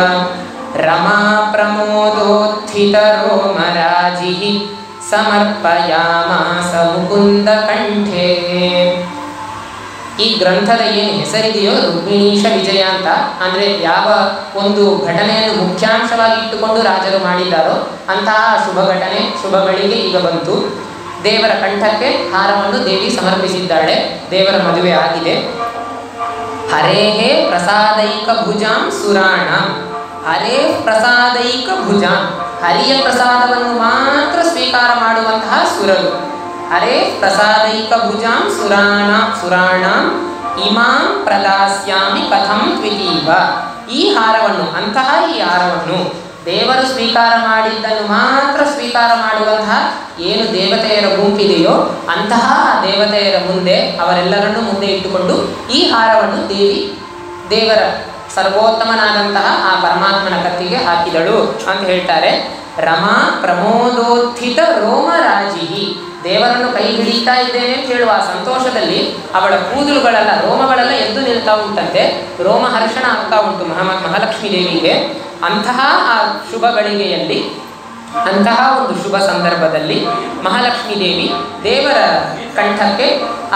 ರಮಾ ಪ್ರಮೋದೋತ್ಥಿತ ರೋಮರಾಜಿಃ ಸಮರ್ಪಯಾಮಾಸ ಮುಕುಂದ ಕಂಠೇ. ಈ ಗ್ರಂಥದ ಏನು ಹೆಸರಿದೆಯೋ ರುಕ್ಮಿಣೀಶ ವಿಜಯ ಅಂತ, ಅಂದರೆ ಯಾವ ಒಂದು ಘಟನೆಯನ್ನು ಮುಖ್ಯಾಂಶವಾಗಿ ಇಟ್ಟುಕೊಂಡು ರಾಜರು ಮಾಡಿದ್ದಾರೋ ಅಂತಹ ಶುಭ ಘಟನೆ, ಶುಭ ಗಳಿಗೆ ಈಗ ಬಂತು. ದೇವರ ಕಂಠಕ್ಕೆ ಹಾರವನ್ನು ದೇವಿ ಸಮರ್ಪಿಸಿದ್ದಾಳೆ, ದೇವರ ಮದುವೆ ಆಗಿದೆ. ಹರೇಹೇ ಪ್ರಸಾದೈಕ ಭುಜಾಂ ಸುರಾಣ, ಹರೇ ಪ್ರಸಾದೈಕ ಭುಜಾಂ, ಹರಿಯ ಪ್ರಸಾದವನ್ನು ಮಾತ್ರ ಸ್ವೀಕಾರ ಮಾಡುವಂತಹ ಸುರರು. ಹರೇ ಪ್ರಸಾದೈಕ ಭುಜಾಂ ಸುರಾಣಾಂ ಇಮಾಂ ಪ್ರದಾಸ್ಯಾಮಿ ಕಥಂ ತ್ವಿತೀವ. ಈ ಹಾರವನ್ನು, ಅಂತಹ ಈ ಹಾರವನ್ನು ದೇವರು ಸ್ವೀಕಾರ ಮಾಡಿದ್ದನ್ನು ಮಾತ್ರ ಸ್ವೀಕಾರ ಮಾಡುವಂತಹ ಏನು ದೇವತೆಯರ ಗುಂಪಿದೆಯೋ ಅಂತಹ ದೇವತೆಯರ ಮುಂದೆ ಅವರೆಲ್ಲರನ್ನೂ ಮುಂದೆ ಇಟ್ಟುಕೊಂಡು ಈ ಹಾರವನ್ನು ದೇವರ ಸರ್ವೋತ್ತಮನಾದಂತಹ ಆ ಪರಮಾತ್ಮನ ಕತ್ತಿಗೆ ಹಾಕಿದಳು ಅಂತ ಹೇಳ್ತಾರೆ. ರಮಾ ಪ್ರಮೋದೋತ್ಥಿತ ರೋಮರಾಜಿ, ದೇವರನ್ನು ಕೈ ಹಿಡಿತಾ ಇದ್ದೇನೆ ಅಂತ ಹೇಳುವ ಸಂತೋಷದಲ್ಲಿ ಅವಳ ಕೂದಲುಗಳೆಲ್ಲ ರೋಮಗಳೆಲ್ಲ ಎದ್ದು ನಿಲ್ತಾ ಉಂಟಂತೆ, ರೋಮಹರ್ಷಣ ಆಗ್ತಾ ಉಂಟು ಮಹಾಲಕ್ಷ್ಮೀ ದೇವಿಗೆ. ಅಂತಹ ಆ ಶುಭ ಗಳಿಗೆಯಲ್ಲಿ, ಅಂತಹ ಒಂದು ಶುಭ ಸಂದರ್ಭದಲ್ಲಿ ಮಹಾಲಕ್ಷ್ಮೀ ದೇವಿ ದೇವರ ಕಂಠಕ್ಕೆ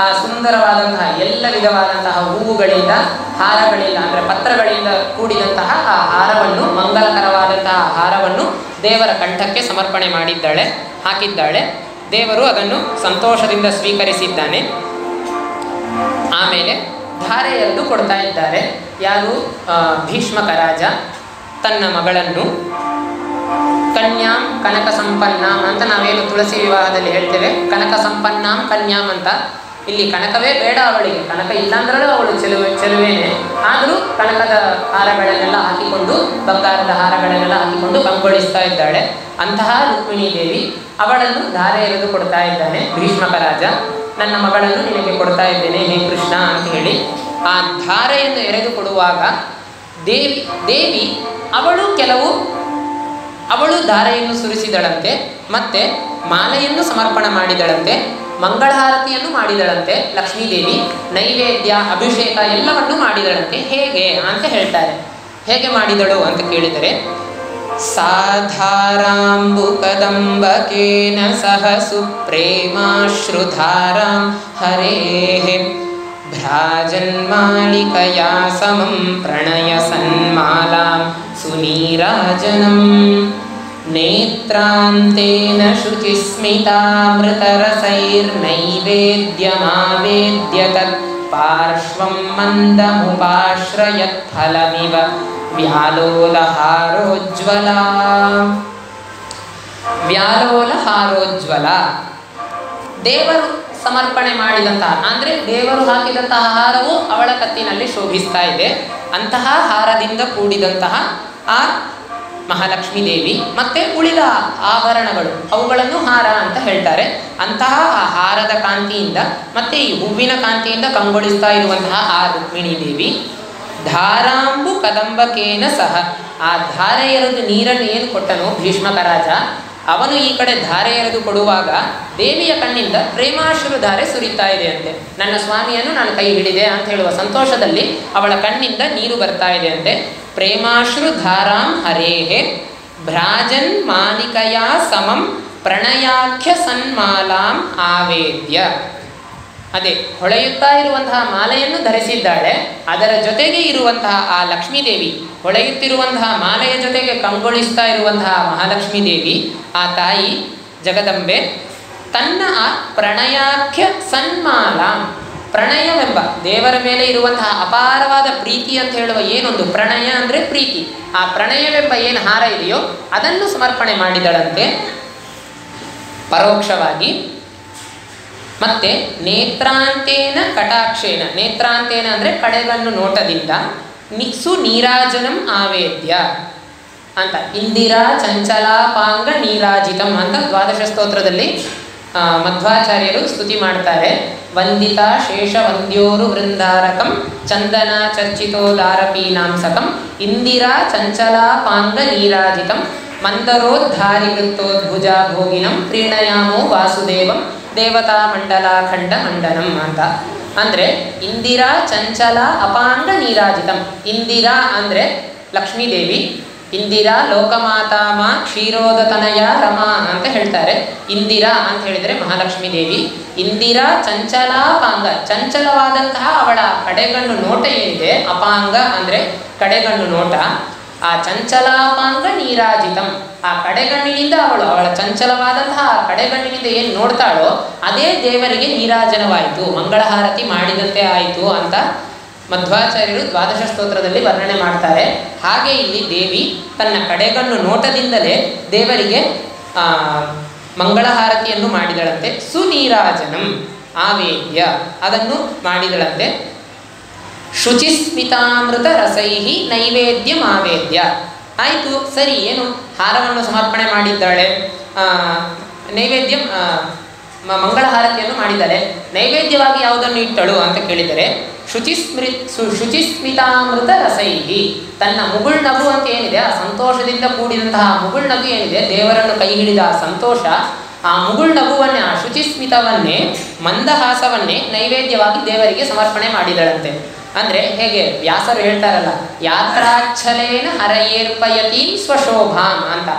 ಆ ಸುಂದರವಾದಂತಹ ಎಲ್ಲ ವಿಧವಾದಂತಹ ಹೂವುಗಳಿಂದ, ಹಾರಗಳಿಂದ ಅಂದರೆ ಪತ್ರಗಳಿಂದ ಕೂಡಿದಂತಹ ಆ ಹಾರವನ್ನು, ಮಂಗಲಕರವಾದಂತಹ ಹಾರವನ್ನು ದೇವರ ಕಂಠಕ್ಕೆ ಸಮರ್ಪಣೆ ಹಾಕಿದ್ದಾಳೆ. ದೇವರು ಅದನ್ನು ಸಂತೋಷದಿಂದ ಸ್ವೀಕರಿಸಿದ್ದಾನೆ. ಆಮೇಲೆ ಧಾರೆ ಎರೆದು ಕೊಡ್ತಾ ಇದ್ದಾರೆ. ಯಾರು? ಭೀಷ್ಮಕ ರಾಜ ತನ್ನ ಮಗಳನ್ನು ಕನ್ಯಾಂ ಕನಕ ಸಂಪನ್ನಾಂ ಅಂತ ನಾವೇನು ತುಳಸಿ ವಿವಾಹದಲ್ಲಿ ಹೇಳ್ತೇವೆ, ಕನಕ ಸಂಪನ್ನಾಂ ಕನ್ಯಾಂ ಅಂತ. ಇಲ್ಲಿ ಕನಕವೇ ಬೇಡ ಅವಳಿಗೆ, ಕನಕ ಇಲ್ಲಾಂದ್ರೂ ಅವಳು ಚೆಲುವೇನೆ, ಆದರೂ ಕನಕದ ಹಾರಗಳನ್ನೆಲ್ಲ ಹಾಕಿಕೊಂಡು, ಬಂಗಾರದ ಹಾರಗಳನ್ನೆಲ್ಲ ಹಾಕಿಕೊಂಡು ಕಂಗೊಳಿಸ್ತಾ ಇದ್ದಾಳೆ. ಅಂತಹ ರುಕ್ಮಿಣೀ ದೇವಿ ಅವಳನ್ನು ಧಾರೆ ಎರೆದು ಕೊಡ್ತಾ ಇದ್ದಾನೆ ಭೀಷ್ಮಕ ರಾಜ. ನನ್ನ ಮಗಳನ್ನು ನಿನಗೆ ಕೊಡ್ತಾ ಇದ್ದೇನೆ ಹೇ ಕೃಷ್ಣ ಅಂತ ಹೇಳಿ ಆ ಧಾರೆಯನ್ನು ಎರೆದು ಕೊಡುವಾಗ ದೇವಿ ಅವಳು ಧಾರೆಯನ್ನು ಸುರಿಸಿದಳಂತೆ, ಮತ್ತೆ ಮಾಲೆಯನ್ನು ಸಮರ್ಪಣೆ ಮಾಡಿದಳಂತೆ, ಮಂಗಳಾರತಿಯನ್ನು ಮಾಡಿದಳಂತೆ ಲಕ್ಷ್ಮೀದೇವಿ, ನೈವೇದ್ಯ, ಅಭಿಷೇಕ ಎಲ್ಲವನ್ನೂ ಮಾಡಿದಳಂತೆ. ಹೇಗೆ ಅಂತ ಹೇಳ್ತಾರೆ. ಹೇಗೆ ಮಾಡಿದಳು ಅಂತ ಕೇಳಿದರೆ, ಸಾಧಾರಾಂಬುಕದಂಬಕೇನ ಸಹ ಸುಪ್ರೇಮಾಶ್ರುಧಾರಾಂ ಹರೇಃ ಭ್ರಾಜನ್ಮಾಲಿಕಯಾ ಸಮಂ ಪ್ರಣಯ ಸನ್ಮಾಲಾಂ ಸುನೀರಾಜನಂ ನೇತ್ರಾಂತೇನ ಶುಚಿಸ್ಮಿತಾಮೃತರಸೈರ್ನೈವೇದ್ಯಮಾವೇದ್ಯ ತತ್ ಪಾರ್ಶ್ವಂ ಮಂದಮುಪಾಶ್ರಯತ್ ಫಲಮಿವ ವ್ಯಾಲೋಲಹಾರೋಜ್ವಲ. ದೇವರು ಸಮರ್ಪಣೆ ಮಾಡಿದಂತಹ ಅಂದರೆ ದೇವರು ಹಾಕಿದಂತಹ ಹಾರವು ಅವಳ ಕತ್ತಿನಲ್ಲಿ ಶೋಭಿಸ್ತಾ ಇದೆ. ಅಂತಹ ಹಾರದಿಂದ ಕೂಡಿದಂತಹ ಆ ಮಹಾಲಕ್ಷ್ಮೀ ದೇವಿ ಮತ್ತೆ ಉಳಿದ ಆಭರಣಗಳು ಅವುಗಳನ್ನು ಹಾರ ಅಂತ ಹೇಳ್ತಾರೆ. ಅಂತಹ ಆ ಹಾರದ ಕಾಂತಿಯಿಂದ ಮತ್ತೆ ಈ ಹೂವಿನ ಕಾಂತಿಯಿಂದ ಕಂಗೊಳಿಸ್ತಾ ಇರುವಂತಹ ಆ ರುಕ್ಮಿಣೀ ದೇವಿ ಧಾರಾಂಬು ಕದಂಬಕೇನ ಸಹ, ಆ ಧಾರೆ ಎರೆದು ನೀರನ್ನು ಏನು ಕೊಟ್ಟನೋ ಭೀಷ್ಮಕ ರಾಜ, ಅವನು ಈ ಕಡೆ ಧಾರೆ ಎರೆದು ಕೊಡುವಾಗ ದೇವಿಯ ಕಣ್ಣಿಂದ ಪ್ರೇಮಾಶ್ರು ಧಾರೆ ಸುರಿತಾ ಇದೆ ಅಂತೆ. ನನ್ನ ಸ್ವಾಮಿಯನ್ನು ನಾನು ಕೈ ಹಿಡಿದೆ ಅಂತ ಹೇಳುವ ಸಂತೋಷದಲ್ಲಿ ಅವಳ ಕಣ್ಣಿಂದ ನೀರು ಬರ್ತಾ ಇದೆ ಅಂತೆ. ಪ್ರೇಮಾಶ್ರು ಧಾರಾಂ ಹರೇಹೆ ಭ್ರಾಜನ್ ಮಾಲಿಕಯಾ ಸಮಂ ಪ್ರಣಯಾಖ್ಯ ಸನ್ಮಾಲಾಂ ಆವೇದ್ಯ. ಅದೇ ಹೊಳೆಯುತ್ತಾ ಇರುವಂತಹ ಮಾಲೆಯನ್ನು ಧರಿಸಿದ್ದಾಳೆ. ಅದರ ಜೊತೆಗೆ ಇರುವಂತಹ ಆ ಲಕ್ಷ್ಮೀದೇವಿ, ಹೊಳೆಯುತ್ತಿರುವಂತಹ ಮಾಲೆಯ ಜೊತೆಗೆ ಕಂಗೊಳಿಸ್ತಾ ಇರುವಂತಹ ಮಹಾಲಕ್ಷ್ಮೀ ದೇವಿ, ಆ ತಾಯಿ ಜಗದಂಬೆ ತನ್ನ ಆ ಪ್ರಣಯಾಖ್ಯ ಸನ್ಮಾಲಾಂ, ಪ್ರಣಯವೆಂಬ ದೇವರ ಮೇಲೆ ಇರುವಂತಹ ಅಪಾರವಾದ ಪ್ರೀತಿ ಅಂತ ಹೇಳುವ ಏನೊಂದು ಪ್ರಣಯ ಅಂದರೆ ಪ್ರೀತಿ, ಆ ಪ್ರಣಯವೆಂಬ ಏನು ಹಾರ ಇದೆಯೋ ಅದನ್ನು ಸಮರ್ಪಣೆ ಮಾಡಿದಳಂತೆ ಪರೋಕ್ಷವಾಗಿ. ಮತ್ತೆ ನೇತ್ರಾಂತೇನ ಕಟಾಕ್ಷೇನ, ನೇತ್ರಾಂತೇನ ಅಂದರೆ ಕಡೆಗಣ್ಣು ನೋಟದಿಂದ, ಸುನೀರಾಜನಂ ಆವೇದ್ಯ ಅಂತ, ಇಂದಿರಾ ಚಂಚಲಾಪಾಂಗ ನೀರಾಜಿತಂ ಅಂತ ದ್ವಾದಶ ಸ್ತೋತ್ರದಲ್ಲಿ ಮಧ್ವಾಚಾರ್ಯರು ಸ್ತುತಿ ಮಾಡ್ತಾರೆ. ವಂದಿತಾ ಶೇಷ ವಂದ್ಯೋರು ವೃಂದಾರಕಂ ಚಂದನ ಚರ್ಚಿತೋದಾರಪೀನಾಂಸಕಂ ಇಂದಿರಾ ಚಂಚಲಾಪಾಂಗ ನೀರಾಜಿತಂ ಮಂದರೋದ್ಧಾರಿವೃತ್ತೋದ್ಭುಜಾ ಭೋಗಿನಂ ಪ್ರೀಣಯಾಮೋ ವಾಸುದೇವಂ ದೇವತಾ ಮಂಡಲಾಖಂಡ ಮಂಡನಂ ಅಂತ. ಅಂದರೆ ಇಂದಿರಾ ಚಂಚಲ ಅಪಾಂಗ ನೀರಾಜಿತಂ, ಇಂದಿರಾ ಅಂದರೆ ಲಕ್ಷ್ಮೀದೇವಿ, ಇಂದಿರಾ ಲೋಕಮಾತಾಮ ಕ್ಷೀರೋದತನಯ ರಮಾ ಅಂತ ಹೇಳ್ತಾರೆ. ಇಂದಿರಾ ಅಂತ ಹೇಳಿದರೆ ಮಹಾಲಕ್ಷ್ಮೀ ದೇವಿ. ಇಂದಿರಾ ಚಂಚಲಾಪಾಂಗ, ಚಂಚಲವಾದಂತಹ ಅವಳ ಕಡೆಗಣ್ಣು ನೋಟ ಏನಿದೆ, ಅಪಾಂಗ ಅಂದರೆ ಕಡೆಗಣ್ಣು ನೋಟ, ಆ ಚಂಚಲಾಪಾಂಗ ನೀರಾಜಿತಂ, ಆ ಕಡೆಗಣ್ಣಿನಿಂದ ಅವಳ ಚಂಚಲವಾದಂತಹ ಆ ಕಡೆಗಣ್ಣಿನಿಂದ ಏನು ನೋಡ್ತಾಳೋ ಅದೇ ದೇವರಿಗೆ ನೀರಾಜನವಾಯಿತು, ಮಂಗಳಹಾರತಿ ಮಾಡಿದಂತೆ ಆಯಿತು ಅಂತ ಮಧ್ವಾಚಾರ್ಯರು ದ್ವಾದಶ ಸ್ತೋತ್ರದಲ್ಲಿ ವರ್ಣನೆ ಮಾಡ್ತಾರೆ. ಹಾಗೆ ಇಲ್ಲಿ ದೇವಿ ತನ್ನ ಕಡೆಗಣ್ಣು ನೋಟದಿಂದಲೇ ದೇವರಿಗೆ ಮಂಗಳಹಾರತಿಯನ್ನು ಮಾಡಿದಳಂತೆ. ಸುನೀರಾಜನಂ ಆವೇದ್ಯ, ಅದನ್ನು ಮಾಡಿದಳಂತೆ. ಶುಚಿಸ್ಮಿತಾಮೃತ ರಸೈಹಿ ನೈವೇದ್ಯಂ ಆವೇದ್ಯ ಆಯಿತು ಸರಿ, ಏನು ಹಾರವನ್ನು ಸಮರ್ಪಣೆ ಮಾಡಿದ್ದಾಳೆ, ನೈವೇದ್ಯ ಮಂಗಳಹಾರತಿಯನ್ನು ಮಾಡಿದ್ದಾಳೆ, ನೈವೇದ್ಯವಾಗಿ ಯಾವುದನ್ನು ಇಟ್ಟಳು ಅಂತ ಕೇಳಿದರೆ ಶುಚಿಸ್ಮಿತಾಮೃತ ರಸೈಹಿ, ತನ್ನ ಮುಗುಳ್ನಗು ಅಂತ ಏನಿದೆ, ಆ ಸಂತೋಷದಿಂದ ಕೂಡಿದಂತಹ ಮುಗುಳ್ನಗು ಏನಿದೆ, ದೇವರನ್ನು ಕೈ ಹಿಡಿದ ಆ ಸಂತೋಷ, ಆ ಮುಗುಳ್ನಗುವನ್ನೇ, ಆ ಶುಚಿಸ್ಮಿತವನ್ನೇ, ಮಂದಹಾಸವನ್ನೇ ನೈವೇದ್ಯವಾಗಿ ದೇವರಿಗೆ ಸಮರ್ಪಣೆ ಮಾಡಿದಳಂತೆ. ಅಂದರೆ ಹೇಗೆ ವ್ಯಾಸರು ಹೇಳ್ತಾರಲ್ಲ, ಯಾತ್ರಾಚ್ಛಲೇನ ಹರಯೇರ್ಪಯತಿ ಸ್ವಶೋಭಾಂ ಅಂತ.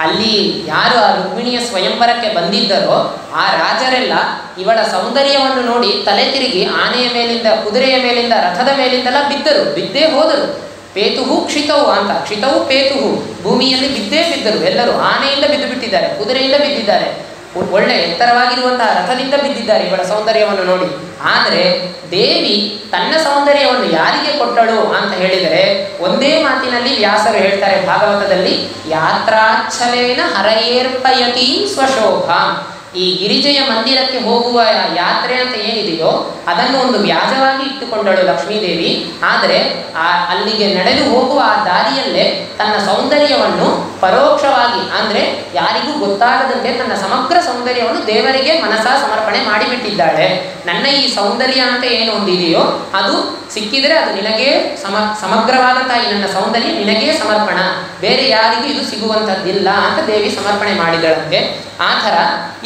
ಅಲ್ಲಿ ಯಾರು ಆ ರುಕ್ಮಿಣಿಯ ಸ್ವಯಂವರಕ್ಕೆ ಬಂದಿದ್ದರೋ ಆ ರಾಜರೆಲ್ಲ ಇವಳ ಸೌಂದರ್ಯವನ್ನು ನೋಡಿ ತಲೆ ತಿರುಗಿ ಆನೆಯ ಮೇಲಿಂದ, ಕುದುರೆಯ ಮೇಲಿಂದ, ರಥದ ಮೇಲಿಂದೆಲ್ಲ ಬಿದ್ದೇ ಹೋದರು. ಪೇತುಹು ಕ್ಷಿತವು ಅಂತ, ಕ್ಷಿತವು ಪೇತುಹು, ಭೂಮಿಯಲ್ಲಿ ಬಿದ್ದರು ಎಲ್ಲರೂ. ಆನೆಯಿಂದ ಬಿದ್ದು ಬಿಟ್ಟಿದ್ದಾರೆ, ಕುದುರೆಯಿಂದ ಬಿದ್ದಿದ್ದಾರೆ, ಒಳ್ಳೆ ಎತ್ತರವಾಗಿರುವಂತಹ ರಥದಿಂದ ಬಿದ್ದಿದ್ದಾರೆ ಇವಳ ಸೌಂದರ್ಯವನ್ನು ನೋಡಿ. ಆದರೆ ದೇವಿ ತನ್ನ ಸೌಂದರ್ಯವನ್ನು ಯಾರಿಗೆ ಕೊಟ್ಟಳು ಅಂತ ಹೇಳಿದರೆ ಒಂದೇ ಮಾತಿನಲ್ಲಿ ವ್ಯಾಸರು ಹೇಳ್ತಾರೆ ಭಾಗವತದಲ್ಲಿ, ಯಾತ್ರಾಚ್ಛಲೇನ ಹರಯೇರ್ಪಯತಿ ಸ್ವಶೋಭಾ. ಈ ಗಿರಿಜೆಯ ಮಂದಿರಕ್ಕೆ ಹೋಗುವ ಯಾತ್ರೆ ಅಂತ ಏನಿದೆಯೋ ಅದನ್ನು ಒಂದು ವ್ಯಾಜವಾಗಿ ಇಟ್ಟುಕೊಂಡಳು ಲಕ್ಷ್ಮೀದೇವಿ. ಆದರೆ ಅಲ್ಲಿಗೆ ನಡೆದು ಹೋಗುವ ಆ ದಾರಿಯಲ್ಲೇ ತನ್ನ ಸೌಂದರ್ಯವನ್ನು ಪರೋಕ್ಷವಾಗಿ, ಅಂದರೆ ಯಾರಿಗೂ ಗೊತ್ತಾಗದಂತೆ ತನ್ನ ಸಮಗ್ರ ಸೌಂದರ್ಯವನ್ನು ದೇವರಿಗೆ ಮನಸಾ ಸಮರ್ಪಣೆ ಮಾಡಿಬಿಟ್ಟಿದ್ದಾಳೆ. ನನ್ನ ಈ ಸೌಂದರ್ಯ ಅಂತ ಏನು ಒಂದಿದೆಯೋ ಅದು ಸಿಕ್ಕಿದರೆ ಅದು ನಿನಗೇ ಸಮಗ್ರವಾದಂತಹ ಈ ನನ್ನ ಸೌಂದರ್ಯ ನಿನಗೇ ಸಮರ್ಪಣ, ಬೇರೆ ಯಾರಿಗೂ ಇದು ಸಿಗುವಂಥದ್ದಿಲ್ಲ ಅಂತ ದೇವಿ ಸಮರ್ಪಣೆ ಮಾಡಿದಳಂತೆ. ಆ ಥರ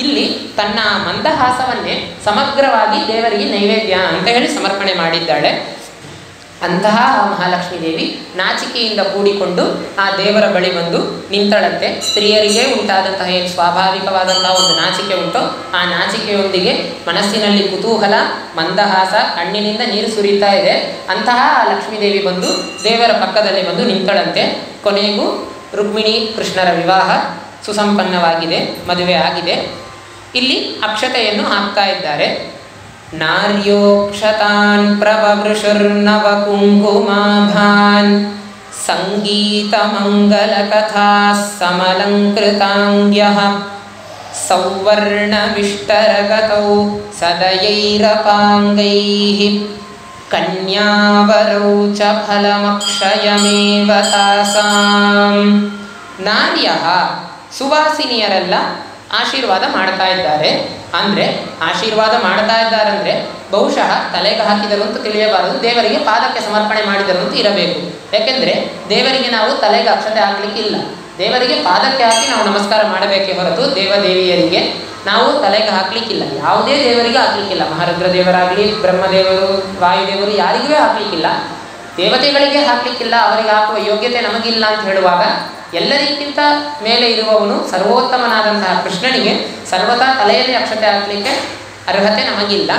ಇಲ್ಲಿ ತನ್ನ ಮಂದಹಾಸವನ್ನೇ ಸಮಗ್ರವಾಗಿ ದೇವರಿಗೆ ನೈವೇದ್ಯ ಅಂತ ಹೇಳಿ ಸಮರ್ಪಣೆ ಮಾಡಿದ್ದಾಳೆ. ಅಂತಹ ಮಹಾಲಕ್ಷ್ಮೀ ದೇವಿ ನಾಚಿಕೆಯಿಂದ ಕೂಡಿಕೊಂಡು ಆ ದೇವರ ಬಳಿ ಬಂದು ನಿಂತಳಂತೆ. ಸ್ತ್ರೀಯರಿಗೆ ಉಂಟಾದಂತಹ ಏನು ಸ್ವಾಭಾವಿಕವಾದಂತಹ ಒಂದು ನಾಚಿಕೆ ಉಂಟೋ ಆ ನಾಚಿಕೆಯೊಂದಿಗೆ ಮನಸ್ಸಿನಲ್ಲಿ ಕುತೂಹಲ, ಮಂದಹಾಸ, ಕಣ್ಣಿನಿಂದ ನೀರು ಸುರಿತಾ ಇದೆ. ಅಂತಹ ಲಕ್ಷ್ಮೀದೇವಿ ಬಂದು ದೇವರ ಪಕ್ಕದಲ್ಲಿ ಬಂದು ನಿಂತಳಂತೆ. ಕೊನೆಗೂ ರುಕ್ಮಿಣಿ ಕೃಷ್ಣರ ವಿವಾಹ ಸುಸಂಪನ್ನವಾಗಿದೆ, ಮದುವೆ ಆಗಿದೆ. ಇಲ್ಲಿ ಅಕ್ಷತೆಯನ್ನು ಹಾಕ್ತಾ ಇದ್ದಾರೆ. ನಾರ್ಯೋಕ್ಷತಾನ್ ಪ್ರವವೃಷುರ್ನವ ಕುಂಕುಮಾಭಾನ್ ಸಂಗೀತ ಮಂಗಲ ಕಥಾ ಸಮಲಂಕೃತಾಂಗ್ಯಃ ಸೌವರ್ಣವಿಷ್ಟರಗತೌ ಸದಯೈರಪಾಂಗೈಃ ಕನ್ಯಾವರೌ ಚ ಫಲಮಕ್ಷಯಮೇವ ತಾಸಾಂ. ನಾರ್ಯಃ ಸುವಾಸಿನಿಯರೆಲ್ಲ ಆಶೀರ್ವಾದ ಮಾಡ್ತಾ ಇದ್ದಾರೆ. ಅಂದರೆ ಆಶೀರ್ವಾದ ಮಾಡ್ತಾ ಇದ್ದಾರಂದರೆ ಬಹುಶಃ ತಲೆಗೆ ಹಾಕಿದರು ಅಂತ ತಿಳಿಯಬಾರದು, ದೇವರಿಗೆ ಪಾದಕ್ಕೆ ಸಮರ್ಪಣೆ ಮಾಡಿದರು ಅಂತ ಇರಬೇಕು. ಯಾಕೆಂದರೆ ದೇವರಿಗೆ ನಾವು ತಲೆಗೆ ಅಕ್ಷತೆ ಹಾಕಲಿಕ್ಕಿಲ್ಲ, ದೇವರಿಗೆ ಪಾದಕ್ಕೆ ಹಾಕಿ ನಾವು ನಮಸ್ಕಾರ ಮಾಡಬೇಕೇ ಹೊರತು ದೇವದೇವಿಯರಿಗೆ ನಾವು ತಲೆಗೆ ಹಾಕಲಿಕ್ಕಿಲ್ಲ. ಯಾವುದೇ ದೇವರಿಗೆ ಹಾಕಲಿಕ್ಕಿಲ್ಲ, ಮಹಾರುದ್ರ ದೇವರಾಗಲಿ, ಬ್ರಹ್ಮದೇವರು, ವಾಯುದೇವರು, ಯಾರಿಗೂ ಹಾಕಲಿಕ್ಕಿಲ್ಲ. ದೇವತೆಗಳಿಗೆ ಹಾಕಲಿಕ್ಕಿಲ್ಲ, ಅವರಿಗೆ ಹಾಕುವ ಯೋಗ್ಯತೆ ನಮಗಿಲ್ಲ ಅಂತ ಹೇಳುವಾಗ ಎಲ್ಲರಿಗಿಂತ ಮೇಲೆ ಇರುವವನು ಸರ್ವೋತ್ತಮನಾದಂತಹ ಕೃಷ್ಣನಿಗೆ ಸರ್ವತಾ ತಲೆಯಲ್ಲಿ ಅಕ್ಷತೆ ಹಾಕಲಿಕ್ಕೆ ಅರ್ಹತೆ ನಮಗಿಲ್ಲ,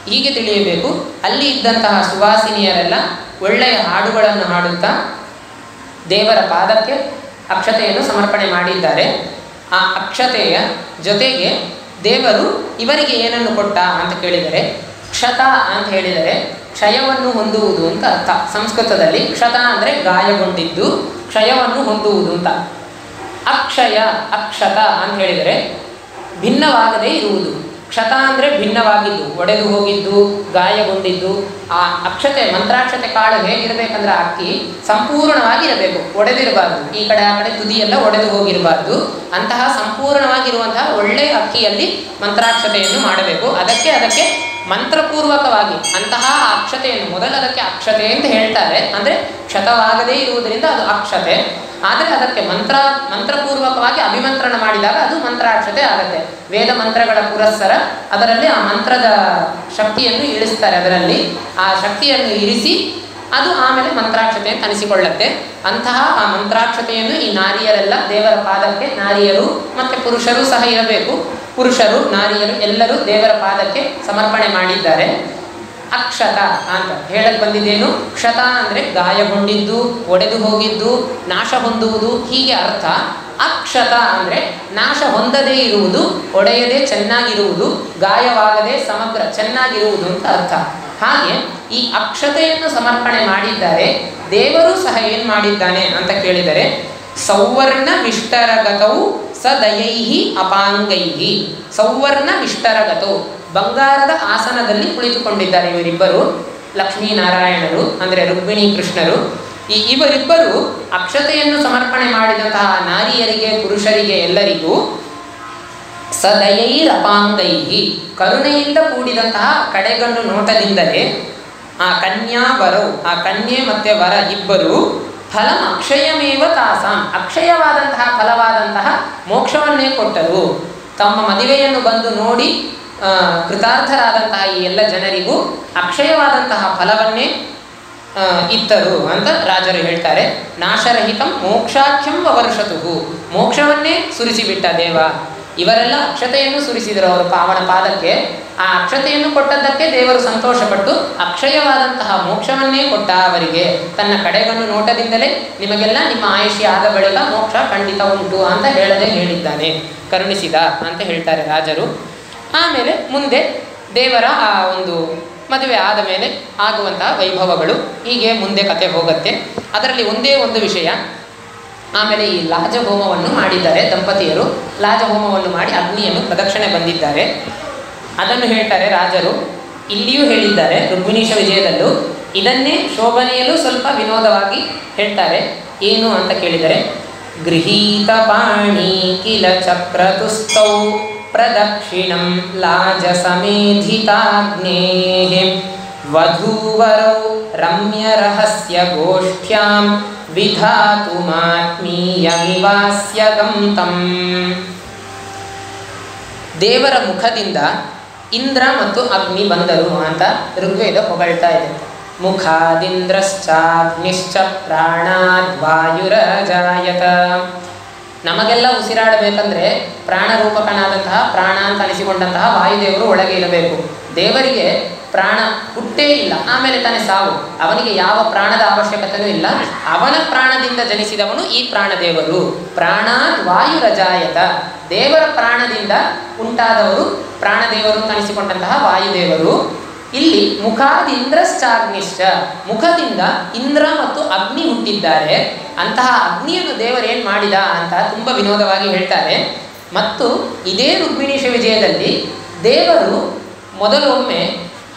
ಹೀಗೆ ತಿಳಿಯಬೇಕು. ಅಲ್ಲಿ ಇದ್ದಂತಹ ಸುವಾಸಿನಿಯರೆಲ್ಲ ಒಳ್ಳೆಯ ಹಾಡುಗಳನ್ನು ಹಾಡುತ್ತಾ ದೇವರ ಪಾದಕ್ಕೆ ಅಕ್ಷತೆಯನ್ನು ಸಮರ್ಪಣೆ ಮಾಡಿದ್ದಾರೆ. ಆ ಅಕ್ಷತೆಯ ಜೊತೆಗೆ ದೇವರು ಇವರಿಗೆ ಏನನ್ನು ಕೊಟ್ಟ ಅಂತ ಕೇಳಿದರೆ ಕ್ಷತ ಅಂತ ಹೇಳಿದರೆ ಕ್ಷಯವನ್ನು ಹೊಂದುವುದು ಅಂತ ಅರ್ಥ. ಸಂಸ್ಕೃತದಲ್ಲಿ ಕ್ಷತ ಅಂದರೆ ಗಾಯಗೊಂಡಿದ್ದು, ಕ್ಷಯವನ್ನು ಹೊಂದುವುದು ಅಂತ. ಅಕ್ಷಯ, ಅಕ್ಷತ ಅಂತ ಹೇಳಿದರೆ ಭಿನ್ನವಾಗದೇ ಇರುವುದು. ಕ್ಷತ ಅಂದರೆ ಭಿನ್ನವಾಗಿದ್ದು, ಒಡೆದು ಹೋಗಿದ್ದು, ಗಾಯಗೊಂಡಿದ್ದು. ಆ ಅಕ್ಷತೆ, ಮಂತ್ರಾಕ್ಷತೆ ಕಾಳು ಹೇಗಿರಬೇಕಂದ್ರೆ ಅಕ್ಕಿ ಸಂಪೂರ್ಣವಾಗಿರಬೇಕು, ಒಡೆದಿರಬಾರ್ದು. ಈ ಕಡೆ ಆ ಕಡೆ ತುದಿಯೆಲ್ಲ ಒಡೆದು ಹೋಗಿರಬಾರ್ದು. ಅಂತಹ ಸಂಪೂರ್ಣವಾಗಿರುವಂತಹ ಒಳ್ಳೆಯ ಅಕ್ಕಿಯಲ್ಲಿ ಮಂತ್ರಾಕ್ಷತೆಯನ್ನು ಮಾಡಬೇಕು. ಅದಕ್ಕೆ ಮಂತ್ರಪೂರ್ವಕವಾಗಿ ಅಂತಹ ಅಕ್ಷತೆಯನ್ನು, ಮೊದಲು ಅದಕ್ಕೆ ಅಕ್ಷತೆ ಅಂತ ಹೇಳ್ತಾರೆ, ಅಂದರೆ ಕ್ಷತವಾಗದೇ ಇರುವುದರಿಂದ ಅದು ಅಕ್ಷತೆ. ಆದರೆ ಅದಕ್ಕೆ ಮಂತ್ರಪೂರ್ವಕವಾಗಿ ಅಭಿಮಂತ್ರಣ ಮಾಡಿದಾಗ ಅದು ಮಂತ್ರಾಕ್ಷತೆ ಆಗುತ್ತೆ. ವೇದ ಮಂತ್ರಗಳ ಪುರಸ್ಸರ ಅದರಲ್ಲಿ ಆ ಮಂತ್ರದ ಶಕ್ತಿಯನ್ನು ಇಳಿಸ್ತಾರೆ. ಅದರಲ್ಲಿ ಆ ಶಕ್ತಿಯನ್ನು ಇರಿಸಿ ಅದು ಆಮೇಲೆ ಮಂತ್ರಾಕ್ಷತೆ ಅಂತ ಅನಿಸಿಕೊಳ್ಳುತ್ತೆ. ಅಂತಹ ಆ ಮಂತ್ರಾಕ್ಷತೆಯನ್ನು ಈ ನಾರಿಯರೆಲ್ಲ ದೇವರ ಪಾದಕ್ಕೆ, ನಾರಿಯರು ಮತ್ತು ಪುರುಷರು ಸಹ ಇರಬೇಕು, ಪುರುಷರು ನಾರಿಯರು ಎಲ್ಲರೂ ದೇವರ ಪಾದಕ್ಕೆ ಸಮರ್ಪಣೆ ಮಾಡಿದ್ದಾರೆ. ಅಕ್ಷತ ಅಂತ ಹೇಳಕ್ಕೆ ಬಂದಿದ್ದೇನು? ಕ್ಷತ ಅಂದರೆ ಗಾಯಗೊಂಡಿದ್ದು, ಒಡೆದು ಹೋಗಿದ್ದು, ನಾಶ ಹೊಂದುವುದು, ಹೀಗೆ ಅರ್ಥ. ಅಕ್ಷತ ಅಂದರೆ ನಾಶ ಹೊಂದದೇ ಇರುವುದು, ಒಡೆಯದೇ ಚೆನ್ನಾಗಿರುವುದು, ಗಾಯವಾಗದೆ ಸಮಗ್ರ ಚೆನ್ನಾಗಿರುವುದು ಅಂತ ಅರ್ಥ. ಹಾಗೆ ಈ ಅಕ್ಷತೆಯನ್ನು ಸಮರ್ಪಣೆ ಮಾಡಿದ್ದಾರೆ. ದೇವರು ಸಹ ಏನು ಮಾಡಿದ್ದಾನೆ ಅಂತ ಕೇಳಿದರೆ ಸೌವರ್ಣ ವಿಷ್ಟರಗತವು ಸದಯೈಹಿ ಅಪಾಂಗೈಹಿ. ಸೌವರ್ಣ ವಿಷ್ಟರಗತವು, ಬಂಗಾರದ ಆಸನದಲ್ಲಿ ಕುಳಿತುಕೊಂಡಿದ್ದಾರೆ ಇವರಿಬ್ಬರು, ಲಕ್ಷ್ಮೀನಾರಾಯಣರು ಅಂದರೆ ರುಕ್ಮಿಣಿ ಕೃಷ್ಣರು. ಇವರಿಬ್ಬರು ಅಕ್ಷತೆಯನ್ನು ಸಮರ್ಪಣೆ ಮಾಡಿದಂತಹ ನಾರಿಯರಿಗೆ, ಪುರುಷರಿಗೆ ಎಲ್ಲರಿಗೂ ಸದಯೈರಪಾಂಗೈಹಿ ಕರುಣೆಯಿಂದ ಕೂಡಿದಂತಹ ಕಡೆಗಣ್ಣು ನೋಟದಿಂದಲೇ ಆ ಕನ್ಯಾವರವು, ಆ ಕನ್ಯೆ ಮತ್ತು ವರ ಇಬ್ಬರು ಫಲಂ ಅಕ್ಷಯಮೇವ ತಾಸಾಂ ಅಕ್ಷಯವಾದಂತಹ ಫಲವಾದಂತಹ ಮೋಕ್ಷವನ್ನೇ ಕೊಟ್ಟರು. ತಮ್ಮ ಮದುವೆಯನ್ನು ಬಂದು ನೋಡಿ ಕೃತಾರ್ಥರಾದಂತಹ ಈ ಎಲ್ಲ ಜನರಿಗೂ ಅಕ್ಷಯವಾದಂತಹ ಫಲವನ್ನೇ ಇತ್ತರು ಅಂತ ರಾಜರು ಹೇಳ್ತಾರೆ. ನಾಶರಹಿತಂ ಮೋಕ್ಷಾಖ್ಯಂ ವವರ್ಷತು ಮೋಕ್ಷವನ್ನೇ ಸುರಿಸಿಬಿಟ್ಟ ದೇವ. ಇವರೆಲ್ಲ ಅಕ್ಷತೆಯನ್ನು ಸುರಿಸಿದರು ಅವರ ಅವನ ಪಾದಕ್ಕೆ. ಆ ಅಕ್ಷತೆಯನ್ನು ಕೊಟ್ಟದ್ದಕ್ಕೆ ದೇವರು ಸಂತೋಷಪಟ್ಟು ಅಕ್ಷಯವಾದಂತಹ ಮೋಕ್ಷವನ್ನೇ ಕೊಟ್ಟ ಅವರಿಗೆ. ತನ್ನ ಕಡೆಗಣ್ಣು ನೋಟದಿಂದಲೇ ನಿಮಗೆಲ್ಲ ನಿಮ್ಮ ಆಯುಷ್ಯ ಆದ ಬಳಿಕ ಮೋಕ್ಷ ಖಂಡಿತ ಉಂಟು ಅಂತ ಹೇಳದೆ ಹೇಳಿದ್ದಾನೆ, ಕರುಣಿಸಿದ ಅಂತ ಹೇಳ್ತಾರೆ ರಾಜರು. ಆಮೇಲೆ ಮುಂದೆ ದೇವರ ಆ ಒಂದು ಮದುವೆ ಆದ ಮೇಲೆ ಆಗುವಂತಹ ವೈಭವಗಳು ಹೀಗೆ ಮುಂದೆ ಕತೆ ಹೋಗುತ್ತೆ. ಅದರಲ್ಲಿ ಒಂದೇ ಒಂದು ವಿಷಯ, ಆಮೇಲೆ ಈ ಲಾಜಹೋಮವನ್ನು ಮಾಡಿದ್ದಾರೆ ದಂಪತಿಯರು. ಲಾಜಹೋಮವನ್ನು ಮಾಡಿ ಅಗ್ನಿಯನ್ನು ಪ್ರದಕ್ಷಿಣೆ ಬಂದಿದ್ದಾರೆ. ಅದನ್ನು ಹೇಳ್ತಾರೆ ರಾಜರು. ಇಲ್ಲಿಯೂ ಹೇಳಿದ್ದಾರೆ ರುಕ್ಮಿಣೀಶ ವಿಜಯದಲ್ಲೂ. ಇದನ್ನೇ ಶೋಭನೆಯಲ್ಲೂ ಸ್ವಲ್ಪ ವಿನೋದವಾಗಿ ಹೇಳ್ತಾರೆ. ಏನು ಅಂತ ಕೇಳಿದರೆ, ಗೃಹೀತ ಪಾಣಿ ಕಿಲ ಚಕ್ರತುಸ್ತೌ ಪ್ರದಕ್ಷಿಣಂ ಲಾಜ ಸಮೇಧಿತಾಗ್ನೇಃ ವಧೂವರೌ ರಮ್ಯ ರಹಸ್ಯ ಗೋಷ್ಠ್ಯಾಂ ವಿಧಾತುಮಾತ್ಮೀಯಮಿವಾಸ್ಯಗಂ ತಂ. ದೇವರ ಮುಖದಿಂದ ಇಂದ್ರ ಮತ್ತು ಅಗ್ನಿ ಬಂದರು ಅಂತ ಋಗ್ವೇದ ಹೊಗಳ್ತಾ ಇದೆ. ಮುಖಾದಿಂದ್ರಶ್ಚಾಗ್ನಿಶ್ಚ ಪ್ರಾಣಾದ್ವಾಯುರಜಾಯತ. ನಮಗೆಲ್ಲ ಉಸಿರಾಡಬೇಕಂದ್ರೆ ಪ್ರಾಣರೂಪಕನಾದಂತಹ, ಪ್ರಾಣ ಅಂತ ಅನಿಸಿಕೊಂಡಂತಹ ವಾಯುದೇವರು ಒಳಗೆ ಇರಬೇಕು. ದೇವರಿಗೆ ಪ್ರಾಣ ಹುಟ್ಟೇ ಇಲ್ಲ, ಆಮೇಲೆ ತಾನೇ ಸಾವು. ಅವನಿಗೆ ಯಾವ ಪ್ರಾಣದ ಅವಶ್ಯಕತೆಯೂ ಇಲ್ಲ. ಅವನ ಪ್ರಾಣದಿಂದ ಜನಿಸಿದವನು ಈ ಪ್ರಾಣದೇವರು. ಪ್ರಾಣಾದ್ ವಾಯುರಜಾಯತ, ದೇವರ ಪ್ರಾಣದಿಂದ ಉಂಟಾದವರು ಪ್ರಾಣದೇವರು ಅಂತ ಅನಿಸಿಕೊಂಡಂತಹ ವಾಯುದೇವರು. ಇಲ್ಲಿ ಮುಖಾದಿಂದ್ರಶ್ಚಾಗ್ನಿಶ್ಚ, ಮುಖದಿಂದ ಇಂದ್ರ ಮತ್ತು ಅಗ್ನಿ ಹುಟ್ಟಿದ್ದಾರೆ. ಅಂತಹ ಅಗ್ನಿಯನ್ನು ದೇವರೇನು ಮಾಡಿದ ಅಂತ ತುಂಬ ವಿನೋದವಾಗಿ ಹೇಳ್ತಾರೆ. ಮತ್ತು ಇದೇ ರುಕ್ಮಿಣೀಶ ವಿಜಯದಲ್ಲಿ ದೇವರು ಮೊದಲೊಮ್ಮೆ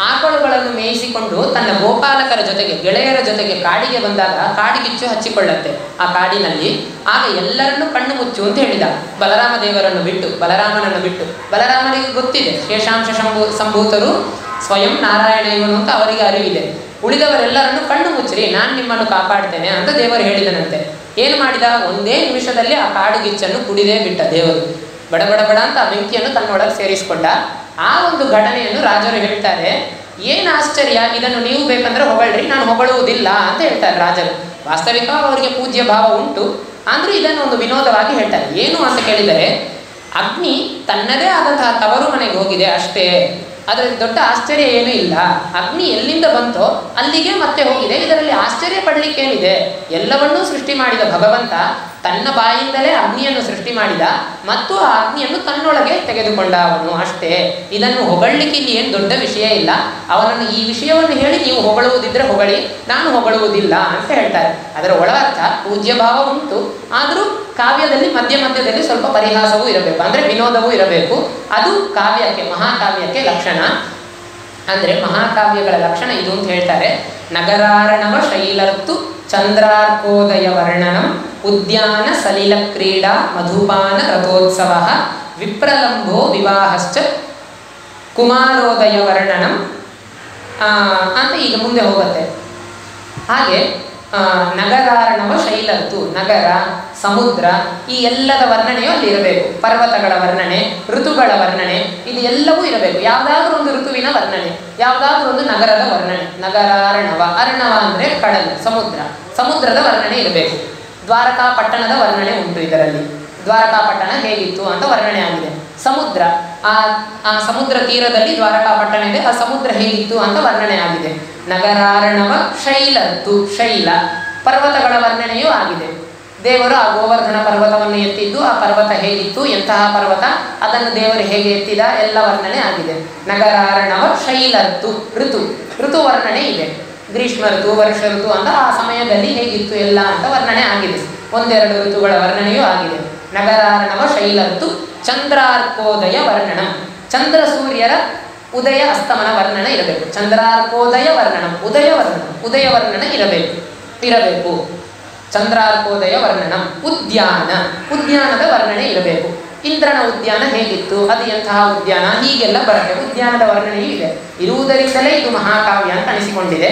ಆಕಳುಗಳನ್ನು ಮೇಯಿಸಿಕೊಂಡು ತನ್ನ ಗೋಪಾಲಕರ ಜೊತೆಗೆ, ಗೆಳೆಯರ ಜೊತೆಗೆ ಕಾಡಿಗೆ ಬಂದಾಗ ಕಾಡಿಗಿಚ್ಚು ಹಚ್ಚಿಕೊಳ್ಳುತ್ತೆ ಆ ಕಾಡಿನಲ್ಲಿ. ಆಗ ಎಲ್ಲರನ್ನೂ ಕಣ್ಣು ಮುಚ್ಚು ಅಂತ ಹೇಳಿದ. ಬಲರಾಮ ದೇವರನ್ನು ಬಿಟ್ಟು, ಬಲರಾಮನನ್ನು ಬಿಟ್ಟು. ಬಲರಾಮನಿಗೆ ಗೊತ್ತಿದೆ ಶೇಷಾಂಶ ಸಂಭೂತರು ಸ್ವಯಂ ನಾರಾಯಣ ಇವನು ಅಂತ ಅವರಿಗೆ ಅರಿವಿದೆ. ಉಳಿದವರೆಲ್ಲರನ್ನು ಕಣ್ಣು ಮುಚ್ಚಿರಿ, ನಾನು ನಿಮ್ಮನ್ನು ಕಾಪಾಡ್ತೇನೆ ಅಂತ ದೇವರು ಹೇಳಿದನಂತೆ. ಏನು ಮಾಡಿದ? ಒಂದೇ ನಿಮಿಷದಲ್ಲಿ ಆ ಕಾಡುಗಿಚ್ಚನ್ನು ಕುಡಿದೇ ಬಿಟ್ಟ ದೇವರು. ಬಡ ಬಡ ಬಡ ಅಂತ ಆ ಬೆಂಕಿಯನ್ನು ತನ್ನೊಳಗೆ ಸೇರಿಸಿಕೊಂಡ. ಆ ಒಂದು ಘಟನೆಯನ್ನು ರಾಜರು ಹೇಳ್ತಾರೆ. ಏನು ಆಶ್ಚರ್ಯ, ಇದನ್ನು ನೀವು ಬೇಕಂದ್ರೆ ಹೊಗಳ್ರಿ, ನಾನು ಹೊಗಳುವುದಿಲ್ಲ ಅಂತ ಹೇಳ್ತಾರೆ ರಾಜರು. ವಾಸ್ತವಿಕವಾಗಿ ಅವರಿಗೆ ಪೂಜ್ಯ ಭಾವ ಉಂಟು, ಅಂದರೂ ಇದನ್ನು ಒಂದು ವಿನೋದವಾಗಿ ಹೇಳ್ತಾರೆ. ಏನು ಅಂತ ಕೇಳಿದರೆ, ಅಗ್ನಿ ತನ್ನದೇ ಆದಂತಹ ತವರು ಮನೆಗೆ ಹೋಗಿದೆ ಅಷ್ಟೇ, ಅದರಲ್ಲಿ ದೊಡ್ಡ ಆಶ್ಚರ್ಯ ಏನೂ ಇಲ್ಲ. ಅಗ್ನಿ ಎಲ್ಲಿಂದ ಬಂತೋ ಅಲ್ಲಿಗೆ ಮತ್ತೆ ಹೋಗಿದೆ, ಇದರಲ್ಲಿ ಆಶ್ಚರ್ಯ ಪಡಲಿಕ್ಕೇನಿದೆ? ಎಲ್ಲವನ್ನೂ ಸೃಷ್ಟಿ ಮಾಡಿದ ಭಗವಂತ ತನ್ನ ಬಾಯಿಂದಲೇ ಅಗ್ನಿಯನ್ನು ಸೃಷ್ಟಿ ಮಾಡಿದ ಮತ್ತು ಆ ಅಗ್ನಿಯನ್ನು ತನ್ನೊಳಗೆ ತೆಗೆದುಕೊಂಡ ಅವನು ಅಷ್ಟೇ. ಇದನ್ನು ಹೊಗಳಲಿಕ್ಕೆ ಇಲ್ಲಿ ಏನು ದೊಡ್ಡ ವಿಷಯ ಇಲ್ಲ. ಅವನನ್ನು ಈ ವಿಷಯವನ್ನು ಹೇಳಿ ನೀವು ಹೊಗಳುವುದಿದ್ರೆ ಹೊಗಳಿ, ನಾನು ಹೊಗಳುವುದಿಲ್ಲ ಅಂತ ಹೇಳ್ತಾರೆ. ಅದರ ಒಳಗರ್ಥ ಪೂಜ್ಯ ಭಾವ ಉಂಟು, ಆದರೂ ಕಾವ್ಯದಲ್ಲಿ ಮಧ್ಯ ಮಧ್ಯದಲ್ಲಿ ಸ್ವಲ್ಪ ಪರಿಹಾಸವೂ ಇರಬೇಕು, ಅಂದರೆ ವಿನೋದವೂ ಇರಬೇಕು. ಅದು ಕಾವ್ಯಕ್ಕೆ, ಮಹಾಕಾವ್ಯಕ್ಕೆ ಲಕ್ಷಣ. ಅಂದರೆ ಮಹಾಕಾವ್ಯಗಳ ಲಕ್ಷಣ ಇದು ಅಂತ ಹೇಳ್ತಾರೆ. ನಗರಾರ್ಣವ ಶೈಲರ್ತು ಚಂದ್ರಾರ್ಕೋದಯ ವರ್ಣನಂ ಉದ್ಯಾನ ಸಲಿಲ ಕ್ರೀಡಾ ಮಧುಪಾನ ರಥೋತ್ಸವ ವಿಪ್ರಲಂಬೋ ವಿವಾಹಶ್ಚ ಕುಮಾರೋದಯ ವರ್ಣನಂ ಅಂತ ಈಗ ಮುಂದೆ ಹೋಗುತ್ತೆ. ಹಾಗೆ ನಗರಾರ್ಣವ ಶೈಲರ್ತು, ನಗರ, ಸಮುದ್ರ, ಈ ಎಲ್ಲದ ವರ್ಣನೆಯೂ ಅಲ್ಲಿ ಇರಬೇಕು. ಪರ್ವತಗಳ ವರ್ಣನೆ, ಋತುಗಳ ವರ್ಣನೆ, ಇದು ಎಲ್ಲವೂ ಇರಬೇಕು. ಯಾವುದಾದ್ರೂ ಒಂದು ಋತುವಿನ ವರ್ಣನೆ, ಯಾವುದಾದ್ರೂ ಒಂದು ನಗರದ ವರ್ಣನೆ. ನಗರಾರ್ಣವ, ಅರ್ಣವ ಅಂದರೆ ಕಡಲು, ಸಮುದ್ರ, ಸಮುದ್ರದ ವರ್ಣನೆ ಇರಬೇಕು. ದ್ವಾರಕಾ ಪಟ್ಟಣದ ವರ್ಣನೆ ಉಂಟು ಇದರಲ್ಲಿ. ದ್ವಾರಕಾ ಪಟ್ಟಣ ಹೇಗಿತ್ತು ಅಂತ ವರ್ಣನೆ ಆಗಿದೆ. ಸಮುದ್ರ, ಆ ಸಮುದ್ರ ತೀರದಲ್ಲಿ ದ್ವಾರಕಾ ಪಟ್ಟಣ ಇದೆ, ಆ ಸಮುದ್ರ ಹೇಗಿತ್ತು ಅಂತ ವರ್ಣನೆ ಆಗಿದೆ. ನಗರಾರ್ಣವ ಶೈಲರ್ತು, ಶೈಲ, ಪರ್ವತಗಳ ವರ್ಣನೆಯೂ ಆಗಿದೆ. ದೇವರು ಆ ಗೋವರ್ಧನ ಪರ್ವತವನ್ನು ಎತ್ತಿದ್ದು, ಆ ಪರ್ವತ ಹೇಗಿತ್ತು, ಎಂತಹ ಪರ್ವತ, ಅದನ್ನು ದೇವರು ಹೇಗೆ ಎತ್ತಿದ, ಎಲ್ಲ ವರ್ಣನೆ ಆಗಿದೆ. ನಗರಾರ್ಣವ ಶೈಲರ್ತು, ಋತು, ಋತು ವರ್ಣನೆ ಇದೆ. ಗ್ರೀಷ್ಮ ಋತು, ವರ್ಷ ಋತು ಅಂತ ಆ ಸಮಯದಲ್ಲಿ ಹೇಗಿತ್ತು ಎಲ್ಲ ಅಂತ ವರ್ಣನೆ ಆಗಿದೆ. ಒಂದೆರಡು ಋತುಗಳ ವರ್ಣನೆಯೂ ಆಗಿದೆ. ನಗರಾರ್ಣವ ಶೈಲರ್ತು ಚಂದ್ರಾರ್ಕೋದಯ ವರ್ಣನ, ಚಂದ್ರ ಸೂರ್ಯರ ಉದಯ ಅಸ್ತಮನ ವರ್ಣನ ಇರಬೇಕು. ಚಂದ್ರಾರ್ಕೋದಯ ವರ್ಣನ, ಉದಯ ವರ್ಣನ, ಉದಯ ವರ್ಣನ ಇರಬೇಕು. ಇರಬೇಕು. ಚಂದ್ರಾರ್ಕೋದಯ ವರ್ಣನಂ. ಉದ್ಯಾನದ ವರ್ಣನೆ ಇರಬೇಕು. ಇಂದ್ರನ ಉದ್ಯಾನ ಹೇಗಿತ್ತು, ಅದು ಎಂತಹ ಉದ್ಯಾನ, ಹೀಗೆಲ್ಲ ಬರುತ್ತೆ. ಉದ್ಯಾನದ ವರ್ಣನೆಯೂ ಇದೆ. ಇರುವುದರಿಂದಲೇ ಇದು ಮಹಾಕಾವ್ಯ ಅಂತ ಅನಿಸಿಕೊಂಡಿದೆ.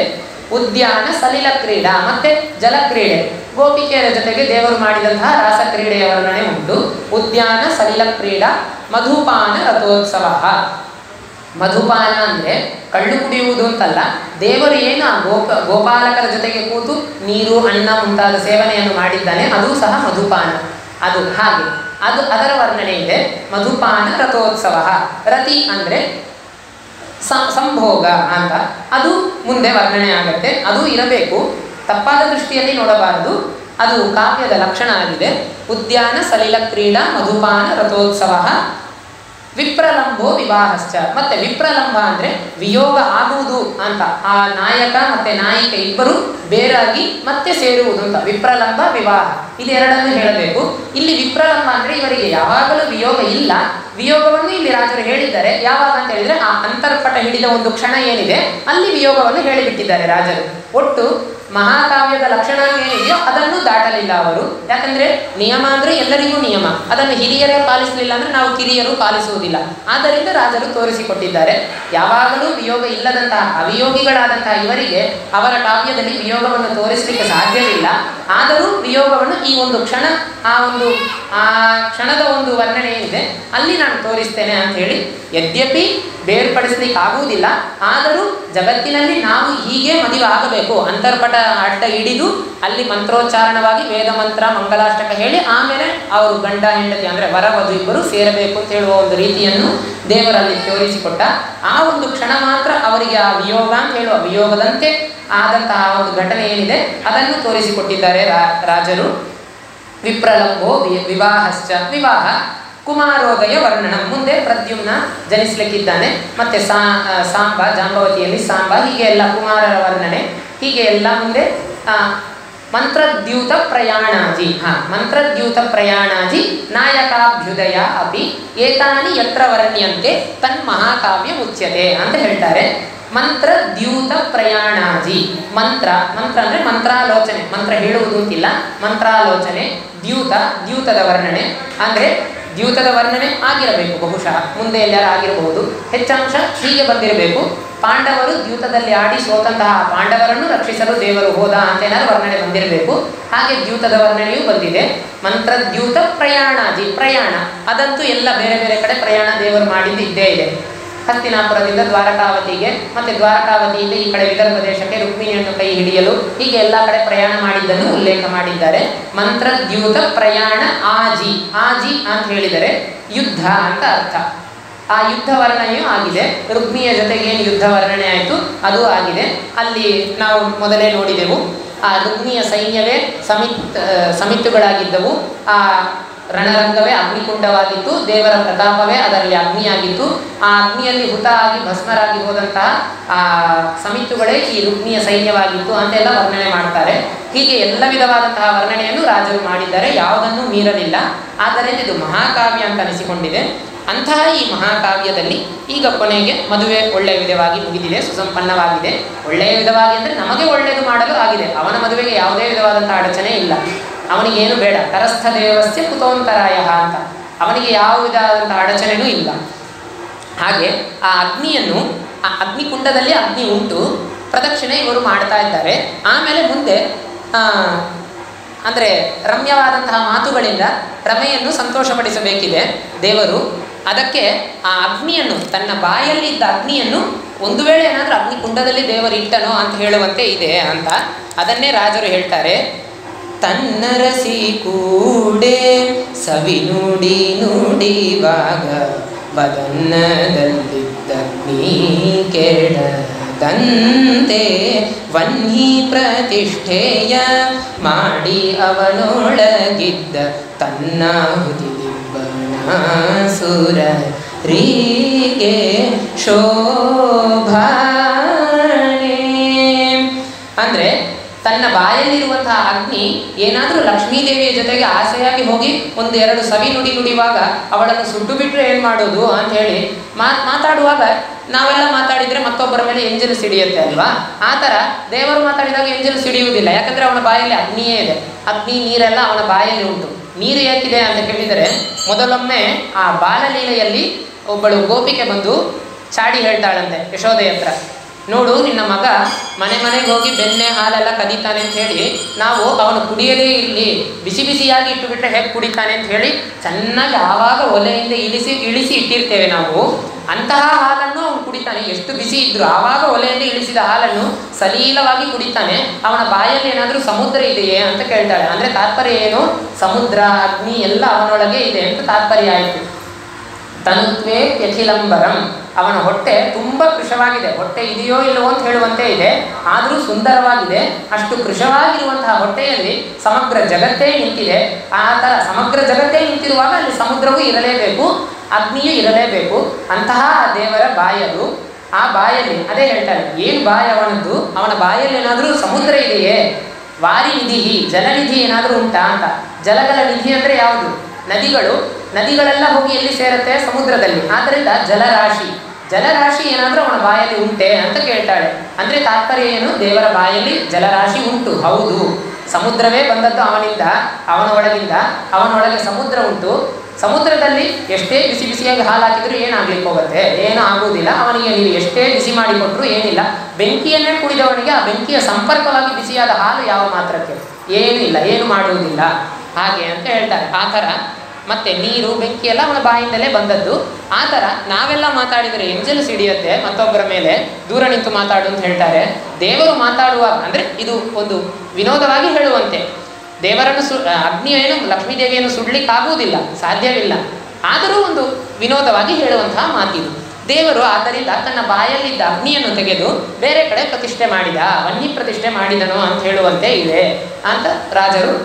ಉದ್ಯಾನ, ಸಲಿಲ ಕ್ರೀಡಾ, ಮತ್ತೆ ಜಲಕ್ರೀಡೆ, ಗೋಪಿಕೆಯರ ಜೊತೆಗೆ ದೇವರು ಮಾಡಿದಂತಹ ರಾಸಕ್ರೀಡೆಯ ವರ್ಣನೆ ಉಂಟು. ಉದ್ಯಾನ, ಸಲಿಲ ಕ್ರೀಡಾ, ಮಧುಪಾನ ರಥೋತ್ಸವ. ಮಧುಪಾನ ಅಂದರೆ ಕಳ್ಳು ಕುಡಿಯುವುದು ಅಂತಲ್ಲ, ದೇವರು ಏನು ಆ ಗೋಪಾಲಕರ ಜೊತೆಗೆ ಕೂತು ನೀರು, ಅನ್ನ ಮುಂತಾದ ಸೇವನೆಯನ್ನು ಮಾಡಿದ್ದಾನೆ, ಅದು ಸಹ ಮಧುಪಾನ. ಅದು ಹಾಗೆ ಅದರ ವರ್ಣನೆ ಇದೆ. ಮಧುಪಾನ ರಥೋತ್ಸವ. ರತಿ ಅಂದರೆ ಸಂಭೋಗ ಅಂತ, ಅದು ಮುಂದೆ ವರ್ಣನೆ ಆಗತ್ತೆ. ಅದು ಇರಬೇಕು, ತಪ್ಪಾದ ದೃಷ್ಟಿಯಲ್ಲಿ ನೋಡಬಾರದು. ಅದು ಕಾವ್ಯದ ಲಕ್ಷಣ ಆಗಿದೆ. ಉದ್ಯಾನ, ಸಲಿಲ ಕ್ರೀಡಾ, ಮಧುಪಾನ ರಥೋತ್ಸವ. ವಿಪ್ರಲಂಬೋ ವಿವಾಹಶ್ಚ. ಮತ್ತೆ ವಿಪ್ರಲಂಬ ಅಂದರೆ ವಿಯೋಗ ಆಗುವುದು ಅಂತ, ಆ ನಾಯಕ ಮತ್ತೆ ನಾಯಿಕೆ ಇಬ್ಬರು ಬೇರಾಗಿ ಮತ್ತೆ ಸೇರುವುದು ಅಂತ. ವಿಪ್ರಲಂಬ ವಿವಾಹ ಇದೆರಡನ್ನು ಹೇಳಬೇಕು. ಇಲ್ಲಿ ವಿಪ್ರಲಂಬ ಅಂದರೆ ಇವರಿಗೆ ಯಾವಾಗಲೂ ವಿಯೋಗ ಇಲ್ಲ. ವಿಯೋಗವನ್ನು ಇಲ್ಲಿ ರಾಜರು ಹೇಳಿದ್ದಾರೆ. ಯಾವಾಗ ಅಂತ ಹೇಳಿದ್ರೆ ಆ ಅಂತರ್ಪಟ ಹಿಡಿದ ಒಂದು ಕ್ಷಣ ಏನಿದೆ ಅಲ್ಲಿ ವಿಯೋಗವನ್ನು ಹೇಳಿಬಿಟ್ಟಿದ್ದಾರೆ ರಾಜರು. ಒಟ್ಟು ಮಹಾಕಾವ್ಯದ ಲಕ್ಷಣ ಏನಿದೆಯೋ ಅದನ್ನು ದಾಟಲಿಲ್ಲ ಅವರು. ಯಾಕಂದ್ರೆ ನಿಯಮ ಅಂದ್ರೆ ಎಲ್ಲರಿಗೂ ನಿಯಮ, ಅದನ್ನು ಹಿರಿಯರೇ ಪಾಲಿಸಲಿಲ್ಲ ಅಂದ್ರೆ ನಾವು ಕಿರಿಯರು ಪಾಲಿಸುವುದಿಲ್ಲ. ಆದ್ದರಿಂದ ರಾಜರು ತೋರಿಸಿಕೊಟ್ಟಿದ್ದಾರೆ. ಯಾವಾಗಲೂ ವಿಯೋಗ ಇಲ್ಲದಂತಹ ಅವಿಯೋಗಿಗಳಾದಂತಹ ಇವರಿಗೆ ಅವರ ಕಾವ್ಯದಲ್ಲಿ ವಿಯೋಗವನ್ನು ತೋರಿಸಲಿಕ್ಕೆ ಸಾಧ್ಯವಿಲ್ಲ. ಆದರೂ ವಿಯೋಗವನ್ನು ಈ ಒಂದು ಕ್ಷಣ, ಆ ಕ್ಷಣದ ಒಂದು ವರ್ಣನೆ ಏನಿದೆ ಅಲ್ಲಿ ನಾನು ತೋರಿಸ್ತೇನೆ ಅಂತ ಹೇಳಿ, ಯದ್ಯಪಿ ಬೇರ್ಪಡಿಸ್ಲಿಕ್ಕೆ ಆಗುವುದಿಲ್ಲ, ಆದರೂ ಜಗತ್ತಿನಲ್ಲಿ ನಾವು ಹೀಗೆ ಮದುವೆ ಆಗಬೇಕು, ಅಂತರ್ಪಟ ಅಡ್ಡ ಹಿಡಿದು ಅಲ್ಲಿ ಮಂತ್ರೋಚ್ಚಾರಣವಾಗಿ ವೇದ ಮಂತ್ರ ಮಂಗಲಾಷ್ಟಕ ಹೇಳಿ ಆಮೇಲೆ ಅವರು ಗಂಡ ಹೆಂಡತಿ ಅಂದರೆ ವರ ವಧು ಇಬ್ಬರು ಸೇರಬೇಕು ಅಂತ ಹೇಳುವ ಒಂದು ರೀತಿಯನ್ನು ದೇವರಲ್ಲಿ ತೋರಿಸಿಕೊಟ್ಟ. ಆ ಒಂದು ಕ್ಷಣ ಮಾತ್ರ ಅವರಿಗೆ ಆ ವಿಯೋಗ ಅಂತ ಹೇಳುವ ವಿಯೋಗದಂತೆ ಆದಂತಹ ಒಂದು ಘಟನೆ ಏನಿದೆ ಅದನ್ನು ತೋರಿಸಿಕೊಟ್ಟಿದ್ದಾರೆ ರಾಜರು. ವಿಪ್ರಲಂಬೋ ವಿವಾಹಶ್ಚ. ವಿವಾಹ, ಕುಮಾರೋದಯ ವರ್ಣನ. ಮುಂದೆ ಪ್ರದ್ಯುಮ್ನ ಜನಿಸ್ಲಿಕ್ಕಿದ್ದಾನೆ, ಮತ್ತೆ ಸಾಂಬ, ಜಾಂಬವತಿಯಲ್ಲಿ ಸಾಂಬ, ಹೀಗೆ ಎಲ್ಲ ಕುಮಾರರ ವರ್ಣನೆ, ಹೀಗೆ ಎಲ್ಲ ಮುಂದೆ ಮಂತ್ರದ್ಯೂತ ಪ್ರಯಾಣಾಜಿ. ಮಂತ್ರದ್ಯೂತ ಪ್ರಯಾಣಾಜಿ ನಾಯಕಾಭ್ಯುದಯ ಅಪಿ ಏತಾನಿ ಯತ್ರ ವರ್ಣ್ಯಂತೆ ತನ್ಮಹಾಕಾವ್ಯ ಮುಚ್ಯತೆ ಅಂತ ಹೇಳ್ತಾರೆ. ಮಂತ್ರದ್ಯೂತ ಪ್ರಯಾಣಾಜಿ. ಮಂತ್ರ ಅಂದರೆ ಮಂತ್ರಾಲೋಚನೆ, ಮಂತ್ರ ಹೇಳುವುದು ಅಂತಿಲ್ಲ, ಮಂತ್ರಾಲೋಚನೆ. ದ್ಯೂತದ ವರ್ಣನೆ ಅಂದರೆ ದ್ಯೂತದ ವರ್ಣನೆ ಆಗಿರಬೇಕು, ಬಹುಶಃ ಮುಂದೆ ಎಲ್ಲಾರು ಆಗಿರಬಹುದು. ಹೆಚ್ಚಾಂಶ ಹೀಗೆ ಬಂದಿರಬೇಕು. ಪಾಂಡವರು ದ್ಯೂತದಲ್ಲಿ ಆಡಿ ಸೋತಂತಹ ಪಾಂಡವರನ್ನು ರಕ್ಷಿಸಲು ದೇವರು ಹೋದ ಅಂತ ಏನಾದ್ರು ವರ್ಣನೆ ಬಂದಿರಬೇಕು. ಹಾಗೆ ದ್ಯೂತದ ವರ್ಣನೆಯೂ ಬಂದಿದೆ. ಮಂತ್ರದ್ಯೂತ ಪ್ರಯಾಣಾಜಿ. ಪ್ರಯಾಣ ಅದಂತೂ ಎಲ್ಲ ಬೇರೆ ಬೇರೆ ಕಡೆ ಪ್ರಯಾಣ ದೇವರು ಮಾಡಿದ್ದು ಇದ್ದೇ ಇದೆ. ಹಸ್ತಿನಾಪುರದಿಂದ ದ್ವಾರಕಾವತಿಗೆ, ಮತ್ತೆ ದ್ವಾರಕಾವತಿಯಿಂದ ಈ ಕಡೆ ವಿದರ್ಭ ದೇಶಕ್ಕೆ ರುಕ್ಮಿಣಿಯನ್ನು ಕೈ ಹಿಡಿಯಲು, ಹೀಗೆ ಎಲ್ಲ ಕಡೆ ಪ್ರಯಾಣ ಮಾಡಿದ್ದನ್ನು ಉಲ್ಲೇಖ ಮಾಡಿದ್ದಾರೆ. ಮಂತ್ರದ್ಯೂತ ಪ್ರಯಾಣ ಆಜಿ. ಆಜಿ ಅಂತ ಹೇಳಿದರೆ ಯುದ್ಧ ಅಂತ ಅರ್ಥ. ಆ ಯುದ್ಧ ವರ್ಣನೆಯೂ ಆಗಿದೆ. ರುಕ್ಮಿಯ ಜೊತೆಗೆ ಏನು ಯುದ್ಧ ವರ್ಣನೆ ಆಯಿತು ಅದು ಆಗಿದೆ. ಅಲ್ಲಿ ನಾವು ಮೊದಲೇ ನೋಡಿದೆವು, ಆ ರುಕ್ಮಿಯ ಸೈನ್ಯವೇ ಸಮಿತ್ತುಗಳಾಗಿದ್ದವು. ಆ ರಣರಂಗವೇ ಅಗ್ನಿಕುಂಡವಾಗಿತ್ತು, ದೇವರ ಪ್ರತಾಪವೇ ಅದರಲ್ಲಿ ಅಗ್ನಿಯಾಗಿತ್ತು. ಆ ಅಗ್ನಿಯಲ್ಲಿ ಹುತ ಆಗಿ ಭಸ್ಮರಾಗಿ ಹೋದಂತಹ ಆ ಸಮಿತ್ತುಗಳೇ ಈ ರುಕ್ಮಿಯ ಸೈನ್ಯವಾಗಿತ್ತು ಅಂತೆಲ್ಲ ವರ್ಣನೆ ಮಾಡ್ತಾರೆ. ಹೀಗೆ ಎಲ್ಲ ವಿಧವಾದಂತಹ ವರ್ಣನೆಯನ್ನು ರಾಜರು ಮಾಡಿದ್ದಾರೆ, ಯಾವುದನ್ನು ಮೀರಲಿಲ್ಲ. ಆದ್ದರಿಂದ ಇದು ಮಹಾಕಾವ್ಯ ಅಂತ ಅನಿಸಿಕೊಂಡಿದೆ. ಅಂತಹ ಈ ಮಹಾಕಾವ್ಯದಲ್ಲಿ ಈಗ ಕೊನೆಗೆ ಮದುವೆ ಒಳ್ಳೆಯ ವಿಧವಾಗಿ ಮುಗಿದಿದೆ, ಸುಸಂಪನ್ನವಾಗಿದೆ. ಒಳ್ಳೆಯ ವಿಧವಾಗಿ ಅಂದರೆ ನಮಗೆ ಒಳ್ಳೆಯದು ಮಾಡಲು ಆಗಿದೆ. ಅವನ ಮದುವೆಗೆ ಯಾವುದೇ ವಿಧವಾದಂತಹ ಅಡಚಣೆ ಇಲ್ಲ, ಅವನಿಗೇನು ಬೇಡ. ಕರಸ್ಥ ದೇವಸ್ಯ ಕುತೋಂತರಾಯ ಅಂತ, ಅವನಿಗೆ ಯಾವ ವಿಧವಾದಂತಹ ಅಡಚಣೆನೂ ಇಲ್ಲ. ಹಾಗೆ ಆ ಅಗ್ನಿಯನ್ನು, ಆ ಅಗ್ನಿಕುಂಡದಲ್ಲಿ ಅಗ್ನಿ ಉಂಟು, ಪ್ರದಕ್ಷಿಣೆ ಇವರು ಮಾಡ್ತಾ ಇದ್ದಾರೆ. ಆಮೇಲೆ ಮುಂದೆ ಅಂದರೆ ರಮ್ಯವಾದಂತಹ ಮಾತುಗಳಿಂದ ರಮೆಯನ್ನು ಸಂತೋಷಪಡಿಸಬೇಕಿದೆ ದೇವರು. ಅದಕ್ಕೆ ಆ ಅಗ್ನಿಯನ್ನು, ತನ್ನ ಬಾಯಲ್ಲಿ ಇದ್ದ ಅಗ್ನಿಯನ್ನು ಒಂದು ವೇಳೆ ಏನಾದರೂ ಅಗ್ನಿಕುಂಡದಲ್ಲಿ ದೇವರು ಇಟ್ಟನೋ ಅಂತ ಹೇಳುವಂತೆ ಇದೆ ಅಂತ ಅದನ್ನೇ ರಾಜರು ಹೇಳ್ತಾರೆ. ತನ್ನರಸಿ ಕೂಡೆ ಸವಿ ನುಡಿ ನುಡಿವಾಗ ಬದನ್ನದಲ್ಲಿದ್ದಗ್ನಿ ಕೆಡದಂತೆ ವನ್ಹಿ ಪ್ರತಿಷ್ಠೆಯ ಮಾಡಿ ಅವನೊಳಗಿದ್ದ ತನ್ನಾಹುತಿದಿಬ್ಬಣಾಸುರ ರೀಗೆ ಶೋಭಾನೆ. ಅಂದರೆ ತನ್ನ ಬಾಯಲ್ಲಿರುವಂತಹ ಅಗ್ನಿ ಏನಾದರೂ ಲಕ್ಷ್ಮೀದೇವಿಯ ಜೊತೆಗೆ ಆಸೆಯಾಗಿ ಹೋಗಿ ಒಂದು ಎರಡು ಸವಿ ನುಡಿಯುವಾಗ ಅವಳನ್ನು ಸುಟ್ಟು ಬಿಟ್ಟರೆ ಏನು ಮಾಡೋದು ಅಂತ ಹೇಳಿ ಮಾತಾಡುವಾಗ ನಾವೆಲ್ಲ ಮಾತಾಡಿದರೆ ಮತ್ತೊಬ್ಬರ ಮೇಲೆ ಎಂಜಲು ಸಿಡಿಯುತ್ತೆ ಅಲ್ವಾ? ಆ ಥರ ದೇವರು ಮಾತಾಡಿದಾಗ ಎಂಜಲು ಸಿಡಿಯುವುದಿಲ್ಲ, ಯಾಕಂದರೆ ಅವನ ಬಾಯಲ್ಲಿ ಅಗ್ನಿಯೇ ಇದೆ. ಅಗ್ನಿ ನೀರೆಲ್ಲ ಅವನ ಬಾಯಲ್ಲಿ ಉಂಟು. ನೀರು ಏಕಿದೆ ಅಂತ ಕೇಳಿದರೆ, ಮೊದಲೊಮ್ಮೆ ಆ ಬಾಲಲೀಲೆಯಲ್ಲಿ ಒಬ್ಬಳು ಗೋಪಿಕೆ ಬಂದು ಚಾಡಿ ಹೇಳ್ತಾಳಂತೆ ಯಶೋದೆ ಹತ್ರ, ನೋಡು ನಿನ್ನ ಮಗ ಮನೆಗೆ ಹೋಗಿ ಬೆಣ್ಣೆ ಹಾಲೆಲ್ಲ ಕದೀತಾನೆ ಅಂತ ಹೇಳಿ ನಾವು ಅವನು ಕುಡಿಯದೇ ಇರಲಿ, ಬಿಸಿ ಬಿಸಿಯಾಗಿ ಇಟ್ಟುಬಿಟ್ರೆ ಹೇಗೆ ಕುಡಿತಾನೆ ಅಂತ ಹೇಳಿ ಚೆನ್ನಾಗಿ ಆವಾಗ ಒಲೆಯಿಂದ ಇಳಿಸಿ ಇಟ್ಟಿರ್ತೇವೆ ನಾವು. ಅಂತಹ ಹಾಲನ್ನು ಅವನು ಕುಡಿತಾನೆ, ಎಷ್ಟು ಬಿಸಿ ಇದ್ರು ಆವಾಗ ಒಲೆಯಲ್ಲಿ ಇಳಿಸಿದ ಹಾಲನ್ನು ಸಲೀಲವಾಗಿ ಕುಡಿತಾನೆ. ಅವನ ಬಾಯಲ್ಲಿ ಏನಾದರೂ ಸಮುದ್ರ ಇದೆಯೇ ಅಂತ ಕೇಳ್ತಾಳೆ. ಅಂದರೆ ತಾತ್ಪರ್ಯ ಏನು? ಸಮುದ್ರ ಅಗ್ನಿ ಎಲ್ಲ ಅವನೊಳಗೆ ಇದೆ ಅಂತ ತಾತ್ಪರ್ಯ ಆಯಿತು. ತನುತ್ವೇ ಯಥಿಲಂಬರಂ, ಅವನ ಹೊಟ್ಟೆ ತುಂಬ ಕೃಶವಾಗಿದೆ. ಹೊಟ್ಟೆ ಇದೆಯೋ ಇಲ್ಲವೋ ಅಂತ ಹೇಳುವಂತೆ ಇದೆ, ಆದರೂ ಸುಂದರವಾಗಿದೆ. ಅಷ್ಟು ಕೃಶವಾಗಿರುವಂತಹ ಹೊಟ್ಟೆಯಲ್ಲಿ ಸಮಗ್ರ ಜಗತ್ತೇ ನಿಂತಿದೆ. ಆ ಥರ ಸಮಗ್ರ ಜಗತ್ತೇ ನಿಂತಿರುವಾಗ ಅಲ್ಲಿ ಸಮುದ್ರವೂ ಇರಲೇಬೇಕು, ಅಗ್ನಿಯೂ ಇರಲೇಬೇಕು. ಅಂತಹ ದೇವರ ಬಾಯದು. ಆ ಬಾಯಲ್ಲಿ ಅದೇ ಹೇಳ್ತಾರೆ, ಏನು ಬಾಯ ಅವನದ್ದು? ಅವನ ಬಾಯಲ್ಲಿ ಏನಾದರೂ ಸಮುದ್ರ ಇದೆಯೇ? ವಾರಿ ನಿಧಿ, ಜಲನಿಧಿ ಏನಾದರೂ ಉಂಟಾ ಅಂತ. ಜಲಗಳ ನಿಧಿ ಅಂದರೆ ಯಾವುದು? ನದಿಗಳೆಲ್ಲ ಹೋಗಿ ಎಲ್ಲಿ ಸೇರುತ್ತೆ? ಸಮುದ್ರದಲ್ಲಿ. ಆದ್ದರಿಂದ ಜಲರಾಶಿ ಏನಾದರೂ ಅವನ ಬಾಯಲ್ಲಿ ಉಂಟೆ ಅಂತ ಕೇಳ್ತಾಳೆ. ಅಂದರೆ ತಾತ್ಪರ್ಯ ಏನು? ದೇವರ ಬಾಯಲ್ಲಿ ಜಲರಾಶಿ ಉಂಟು, ಹೌದು. ಸಮುದ್ರವೇ ಬಂದದ್ದು ಅವನಿಂದ, ಅವನೊಳಗೆ ಸಮುದ್ರ ಉಂಟು. ಸಮುದ್ರದಲ್ಲಿ ಎಷ್ಟೇ ಬಿಸಿ ಬಿಸಿಯಾಗಿ ಹಾಲು ಹಾಕಿದರೂ ಏನಾಗ್ಲಿಕ್ಕೆ ಹೋಗುತ್ತೆ? ಏನೂ ಆಗುವುದಿಲ್ಲ. ಅವನಿಗೆ ನೀವು ಎಷ್ಟೇ ಬಿಸಿ ಮಾಡಿಕೊಟ್ರೂ ಏನಿಲ್ಲ. ಬೆಂಕಿಯನ್ನೇ ಕುಡಿದವನಿಗೆ ಆ ಬೆಂಕಿಯ ಸಂಪರ್ಕವಾಗಿ ಬಿಸಿಯಾದ ಹಾಲು ಯಾವ ಮಾತ್ರಕ್ಕೆ? ಏನೂ ಇಲ್ಲ, ಏನು ಮಾಡುವುದಿಲ್ಲ. ಹಾಗೆ ಅಂತ ಹೇಳ್ತಾರೆ. ಆ ಥರ ಮತ್ತೆ ನೀರು ಬೆಂಕಿ ಎಲ್ಲ ಅವನ ಬಾಯಿಂದಲೇ ಬಂದದ್ದು. ಆ ಥರ ನಾವೆಲ್ಲ ಮಾತಾಡಿದರೆ ಎಂಜಲು ಸಿಡಿಯುತ್ತೆ ಮತ್ತೊಬ್ಬರ ಮೇಲೆ, ದೂರ ನಿಂತು ಮಾತಾಡು ಅಂತ ಹೇಳ್ತಾರೆ. ದೇವರು ಮಾತಾಡುವಾಗ ಅಂದರೆ ಇದು ಒಂದು ವಿನೋದವಾಗಿ ಹೇಳುವಂತೆ, ದೇವರನ್ನು ಅಗ್ನಿಯೇನು ಲಕ್ಷ್ಮೀದೇವಿಯನ್ನು ಸುಡ್ಲಿಕ್ಕಾಗುವುದಿಲ್ಲ, ಸಾಧ್ಯವಿಲ್ಲ. ಆದರೂ ಒಂದು ವಿನೋದವಾಗಿ ಹೇಳುವಂತಹ ಮಾತಿದು. ದೇವರು ಆದ್ದರಿಂದ ತನ್ನ ಬಾಯಲ್ಲಿದ್ದ ಅಗ್ನಿಯನ್ನು ತೆಗೆದು ಬೇರೆ ಕಡೆ ಪ್ರತಿಷ್ಠೆ ಮಾಡಿದ, ವನ್ನಿ ಪ್ರತಿಷ್ಠೆ ಮಾಡಿದನು ಅಂತ ಹೇಳುವಂತೆ ಇದೆ ಅಂತ ರಾಜರು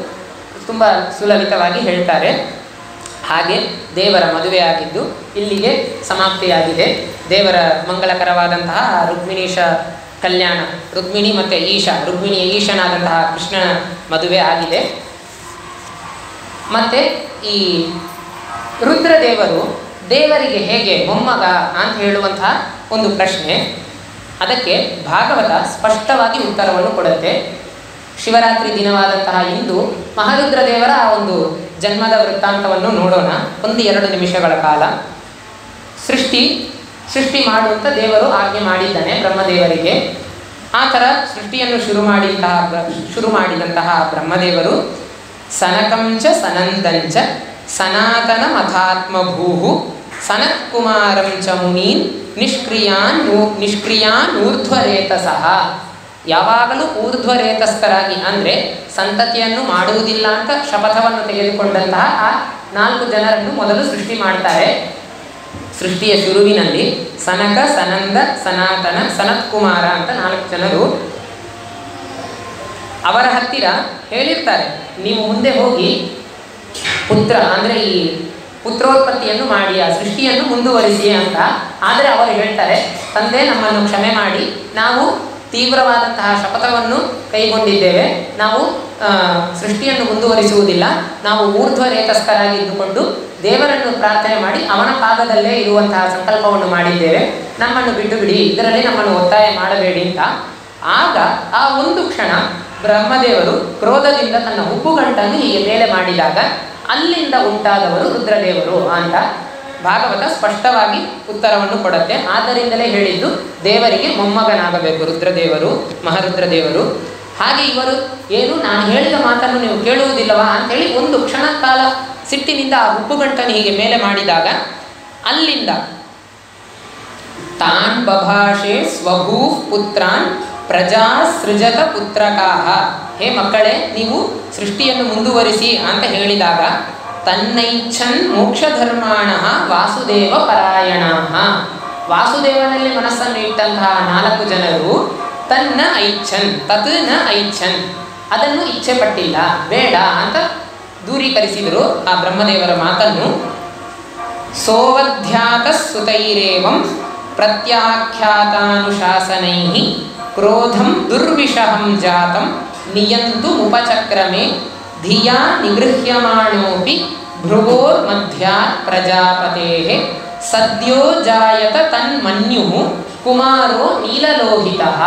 ತುಂಬ ಸುಲಲಿತವಾಗಿ ಹೇಳ್ತಾರೆ. ಹಾಗೆ ದೇವರ ಮದುವೆಯಾಗಿದ್ದು ಇಲ್ಲಿಗೆ ಸಮಾಪ್ತಿಯಾಗಿದೆ. ದೇವರ ಮಂಗಳಕರವಾದಂತಹ ರುಕ್ಮಿಣೀಶ ಕಲ್ಯಾಣ, ರುಕ್ಮಿಣಿ ಮತ್ತು ರುಕ್ಮಿಣಿಯ ಈಶನಾದಂತಹ ಕೃಷ್ಣನ ಮದುವೆ ಆಗಿದೆ. ಮತ್ತು ಈ ರುದ್ರದೇವರು ದೇವರಿಗೆ ಹೇಗೆ ಮೊಮ್ಮಗ ಅಂತ ಹೇಳುವಂತಹ ಒಂದು ಪ್ರಶ್ನೆ, ಅದಕ್ಕೆ ಭಾಗವತ ಸ್ಪಷ್ಟವಾಗಿ ಉತ್ತರವನ್ನು ಕೊಡುತ್ತೆ. ಶಿವರಾತ್ರಿ ದಿನವಾದಂತಹ ಇಂದು ಮಹಾರುದ್ರದೇವರ ಆ ಒಂದು ಜನ್ಮದ ವೃತ್ತಾಂತವನ್ನು ನೋಡೋಣ 1-2 ನಿಮಿಷಗಳ ಕಾಲ. ಸೃಷ್ಟಿ ಮಾಡುವಂಥ ದೇವರು ಆಜ್ಞೆ ಮಾಡಿದ್ದಾನೆ ಬ್ರಹ್ಮದೇವರಿಗೆ. ಆ ಥರ ಸೃಷ್ಟಿಯನ್ನು ಶುರು ಮಾಡಿದಂತಹ ಬ್ರಹ್ಮದೇವರು ಸನಕಂಚ ಸನಂದಂಚ ಸನಾತನ ಮಥಾತ್ಮಭೂ ಸನತ್ಕುಮಾರಂಚ ಮುನೀನ್ ನಿಷ್ಕ್ರಿಯಾನೂರ್ಧ್ವರೇತಸಃ, ಯಾವಾಗಲೂ ಊರ್ಧ್ವರೇತಸ್ಥರಾಗಿ ಅಂದರೆ ಸಂತತಿಯನ್ನು ಮಾಡುವುದಿಲ್ಲ ಅಂತ ಶಪಥವನ್ನು ತೆಗೆದುಕೊಂಡಂತಹ ಆ 4 ಜನರನ್ನು ಮೊದಲು ಸೃಷ್ಟಿ ಮಾಡ್ತಾರೆ. ಸೃಷ್ಟಿಯ ಶುರುವಿನಲ್ಲಿ ಸನಕ, ಸನಂದ, ಸನಾತನ, ಸನತ್ಕುಮಾರ ಅಂತ 4 ಜನರು. ಅವರ ಹತ್ತಿರ ಹೇಳಿರ್ತಾರೆ, ನೀವು ಮುಂದೆ ಹೋಗಿ ಪುತ್ರ ಅಂದರೆ ಈ ಪುತ್ರೋತ್ಪತ್ತಿಯನ್ನು ಮಾಡಿ ಆ ಸೃಷ್ಟಿಯನ್ನು ಮುಂದುವರಿಸಿ ಅಂತ. ಆದರೆ ಅವರು ಹೇಳ್ತಾರೆ, ತಂದೆ ನಮ್ಮನ್ನು ಕ್ಷಮೆ ಮಾಡಿ, ನಾವು ತೀವ್ರವಾದಂತಹ ಶಪಥವನ್ನು ಕೈಗೊಂಡಿದ್ದೇವೆ, ನಾವು ಸೃಷ್ಟಿಯನ್ನು ಮುಂದುವರಿಸುವುದಿಲ್ಲ, ನಾವು ಊರ್ಧ್ವರೇತಸ್ಥರಾಗಿ ಇದ್ದುಕೊಂಡು ದೇವರನ್ನು ಪ್ರಾರ್ಥನೆ ಮಾಡಿ ಅವನ ಪಾದದಲ್ಲೇ ಇರುವಂತಹ ಸಂಕಲ್ಪವನ್ನು ಮಾಡಿದ್ದೇವೆ, ನಮ್ಮನ್ನು ಬಿಟ್ಟು ಬಿಡಿ, ಇದರಲ್ಲಿ ನಮ್ಮನ್ನು ಒತ್ತಾಯ ಮಾಡಬೇಡಿ ಅಂತ. ಆಗ ಆ ಒಂದು ಕ್ಷಣ ಬ್ರಹ್ಮದೇವರು ಕ್ರೋಧದಿಂದ ತನ್ನ ಹುಬ್ಬುಗಂಟನ್ನು ಹೀಗೆ ಮೇಲೆ ಮಾಡಿದಾಗ ಅಲ್ಲಿಂದ ಉಂಟಾದವರು ರುದ್ರದೇವರು ಅಂತ ಭಾಗವತ ಸ್ಪಷ್ಟವಾಗಿ ಉತ್ತರವನ್ನು ಕೊಡುತ್ತೆ. ಆದ್ದರಿಂದಲೇ ಹೇಳಿದ್ದು ದೇವರಿಗೆ ಮೊಮ್ಮಗನಾಗಬೇಕು ರುದ್ರದೇವರು, ಮಹಾರುದ್ರದೇವರು. ಹಾಗೆ ಇವರು ಏನು ನಾನು ಹೇಳಿದ ಮಾತನ್ನು ನೀವು ಕೇಳುವುದಿಲ್ಲವಾ ಅಂಥೇಳಿ ಒಂದು ಕ್ಷಣ ಕಾಲ ಸಿಟ್ಟಿನಿಂದ ಆ ಹುಬ್ಬುಗಂಟನ್ನು ಹೀಗೆ ಮೇಲೆ ಮಾಡಿದಾಗ ಅಲ್ಲಿಂದ ತಾನ್ ಬಭಾಷೆ ಸ್ವಭೂ ಪುತ್ರಾನ್ ಪ್ರಜಾ ಸೃಜತ ಪುತ್ರಕಾಹ, ಹೇ ಮಕ್ಕಳೇ ನೀವು ಸೃಷ್ಟಿಯನ್ನು ಮುಂದುವರಿಸಿ ಅಂತ ಹೇಳಿದಾಗ ತನ್ನೈಚ್ಛನ್ ಮೋಕ್ಷಧರ್ಮಾಣ ವಾಸುದೇವ ಪರಾಯಣ, ವಾಸುದೇವನಲ್ಲಿ ಮನಸ್ಸನ್ನು ಇಟ್ಟಂತಹ 4 ಜನರು ತನ್ನ ಐಚ್ಛನ್ ತತ್ ನ ಐಚ್ಛನ್, ಅದನ್ನು ಇಚ್ಛೆ ಪಟ್ಟಿಲ್ಲ, ಬೇಡ ಅಂತ ದೂರೀಕರಿಸಿದರು ಆ ಬ್ರಹ್ಮದೇವರ ಮಾತನ್ನು. ಸೋವಧ್ಯಾತ ಸುತೈರೇವಂ ಪ್ರತ್ಯಾಖ್ಯಾತಾನುಶಾಸನೈ ಕ್ರೋಧಂ ದುರ್ವಿಷಹಂ ಜಾತಂ ನಿಯಂತು ಉಪಚಕ್ರಮೆ ಧಿಯಾ ನಿಗೃಹ್ಯಮಾಣೋಪಿ ಭ್ರುವೋರ್ಮಧ್ಯಾತ್ ಪ್ರಜಾಪತೇಃ ಸದ್ಯೋ ಜಾಯತ ತನ್ಮನ್ಯುಃ ಕುಮಾರೋ ನೀಲಲೋಹಿತಃ.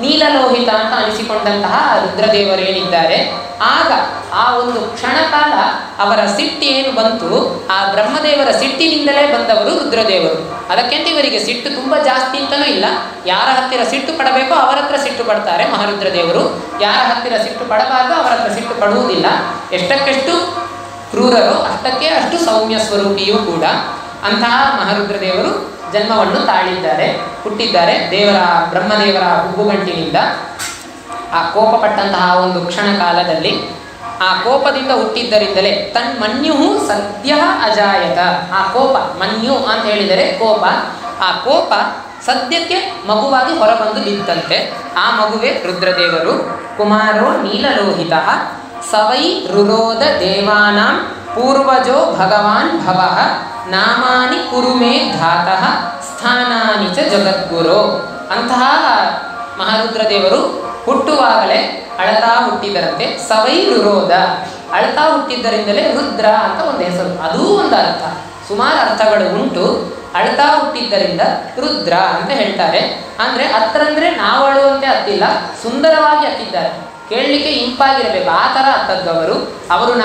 ನೀಲಲೋಹಿತ ಅಂತ ಅನಿಸಿಕೊಂಡಂತಹ ರುದ್ರದೇವರೇನಿದ್ದಾರೆ, ಆಗ ಆ ಒಂದು ಕ್ಷಣಕಾಲ ಅವರ ಸಿಟ್ಟು ಏನು ಬಂತು, ಆ ಬ್ರಹ್ಮದೇವರ ಸಿಟ್ಟಿನಿಂದಲೇ ಬಂದವರು ರುದ್ರದೇವರು. ಅದಕ್ಕೆಂತ ಇವರಿಗೆ ಸಿಟ್ಟು ತುಂಬ ಜಾಸ್ತಿ ಅಂತಲೂ ಇಲ್ಲ. ಯಾರ ಹತ್ತಿರ ಸಿಟ್ಟು ಪಡಬೇಕೋ ಅವರ ಹತ್ರ ಸಿಟ್ಟು ಪಡ್ತಾರೆ ಮಹಾರುದ್ರದೇವರು. ಯಾರ ಹತ್ತಿರ ಸಿಟ್ಟು ಪಡಬಾರ್ದು ಅವರ ಹತ್ರ ಸಿಟ್ಟು ಪಡುವುದಿಲ್ಲ. ಎಷ್ಟಕ್ಕೆಷ್ಟು ಕ್ರೂರರು ಅಷ್ಟಕ್ಕೆ ಅಷ್ಟು ಸೌಮ್ಯ ಸ್ವರೂಪಿಯೂ ಕೂಡ. ಅಂತಹ ಮಹಾರುದ್ರದೇವರು ಜನ್ಮವನ್ನು ತಾಳಿದ್ದಾರೆ, ಹುಟ್ಟಿದ್ದಾರೆ. ಬ್ರಹ್ಮದೇವರ ಹುಬ್ಬುಗಂಟಿನಿಂದ ಆ ಕೋಪಪಟ್ಟಂತಹ ಒಂದು ಕ್ಷಣ ಕಾಲದಲ್ಲಿ ಆ ಕೋಪದಿಂದ ಹುಟ್ಟಿದ್ದರಿಂದಲೇ ತನ್ಮನ್ಯು ಸದ್ಯ ಅಜಾಯತ. ಆ ಕೋಪ, ಮನ್ಯು ಅಂತ ಹೇಳಿದರೆ ಕೋಪ, ಆ ಕೋಪ ಸದ್ಯಕ್ಕೆ ಮಗುವಾಗಿ ಹೊರಬಂದು ಬಿತ್ತಂತೆ. ಆ ಮಗುವೇ ರುದ್ರದೇವರು. ಕುಮಾರೋ ನೀಲಲೋಹಿತ ಸವೈ ರುರೋಧ ದೇವಾನಾಂ ಪೂರ್ವಜೋ ಭಗವಾನ್ ಭವಃ ನಾಮಾನಿ ಕುರುಮೇ ಧಾತಃ ಸ್ಥಾನಾನಿ ಚ ಜಗದ್ಗುರು. ಅಂತಹ ಮಹಾರುದ್ರದೇವರು ಹುಟ್ಟುವಾಗಲೇ ಅಳತಾ ಹುಟ್ಟಿದರಂತೆ. ಸವೈ ರುರೋಧ, ಅಳತಾ ಹುಟ್ಟಿದ್ದರಿಂದಲೇ ರುದ್ರ ಅಂತ ಒಂದು ಹೆಸರು. ಅದೂ ಒಂದು ಅರ್ಥ, ಸುಮಾರು ಅರ್ಥಗಳು ಉಂಟು. ಅಳತಾ ಹುಟ್ಟಿದ್ದರಿಂದ ರುದ್ರ ಅಂತ ಹೇಳ್ತಾರೆ. ಅಂದರೆ ಅತ್ತರಂದರೆ ನಾವು ಅಳುವಂತೆ ಹತ್ತಿಲ್ಲ, ಸುಂದರವಾಗಿ ಹತ್ತಿದ್ದಾರೆ, ಕೇಳಲಿಕ್ಕೆ ಇಂಪಾಗಿರಬೇಕು, ಆ ಥರ ಹತ್ತದ್ದು ಅವರು.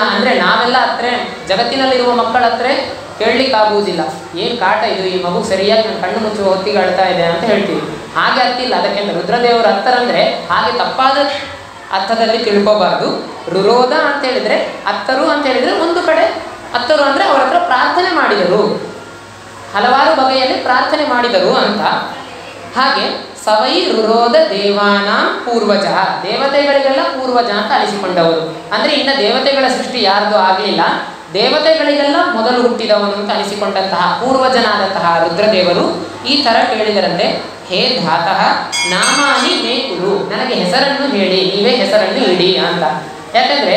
ಅಂದರೆ ನಾವೆಲ್ಲ ಹತ್ರ ಜಗತ್ತಿನಲ್ಲಿರುವ ಮಕ್ಕಳ ಹತ್ರ ಕೇಳಲಿಕ್ಕಾಗುವುದಿಲ್ಲ. ಏನು ಕಾಟ ಇದು, ಈ ಮಗು ಸರಿಯಾಗಿ ನನ್ನ ಕಣ್ಣು ಮುಚ್ಚುವ ಹೊತ್ತಿಗೆ ಅಳ್ತಾ ಇದೆ ಅಂತ ಹೇಳ್ತೀವಿ. ಹಾಗೆ ಹತ್ತಿಲ್ಲ. ಅದಕ್ಕೆ ರುದ್ರದೇವರು ಹತ್ತರಂದರೆ ಹಾಗೆ ತಪ್ಪಾದ ಅರ್ಥದಲ್ಲಿ ತಿಳ್ಕೋಬಾರ್ದು. ರುರೋಧ ಅಂತ ಹೇಳಿದರೆ ಅತ್ತರು ಅಂತ ಹೇಳಿದರೆ ಒಂದು ಕಡೆ ಅತ್ತರು ಅಂದರೆ ಅವರ ಹತ್ರ ಪ್ರಾರ್ಥನೆ ಮಾಡಿದರು, ಹಲವಾರು ಬಗೆಯಲ್ಲಿ ಪ್ರಾರ್ಥನೆ ಮಾಡಿದರು ಅಂತ. ಹಾಗೆ ಸವೈ ರುರೋಧ ದೇವಾನ ಪೂರ್ವಜ, ದೇವತೆಗಳಿಗೆಲ್ಲ ಪೂರ್ವಜ ಅಂತ ಅನಿಸಿಕೊಂಡವರು. ಅಂದರೆ ಇನ್ನು ದೇವತೆಗಳ ಸೃಷ್ಟಿ ಯಾರ್ದು ಆಗಲಿಲ್ಲ, ದೇವತೆಗಳಿಗೆಲ್ಲ ಮೊದಲು ಹುಟ್ಟಿದವನು ಅಂತ ಅನಿಸಿಕೊಂಡಂತಹ ಪೂರ್ವಜನಾದಂತಹ ರುದ್ರದೇವರು ಈ ಥರ ಕೇಳಿದರಂತೆ, ಹೇ ಧಾತಃ ನಾಮಾನಿ ಮೇ ಕುರು, ನನಗೆ ಹೆಸರನ್ನು ಹೇಳಿ, ನೀವೇ ಹೆಸರನ್ನು ಇಡಿ ಅಂತ. ಯಾಕಂದರೆ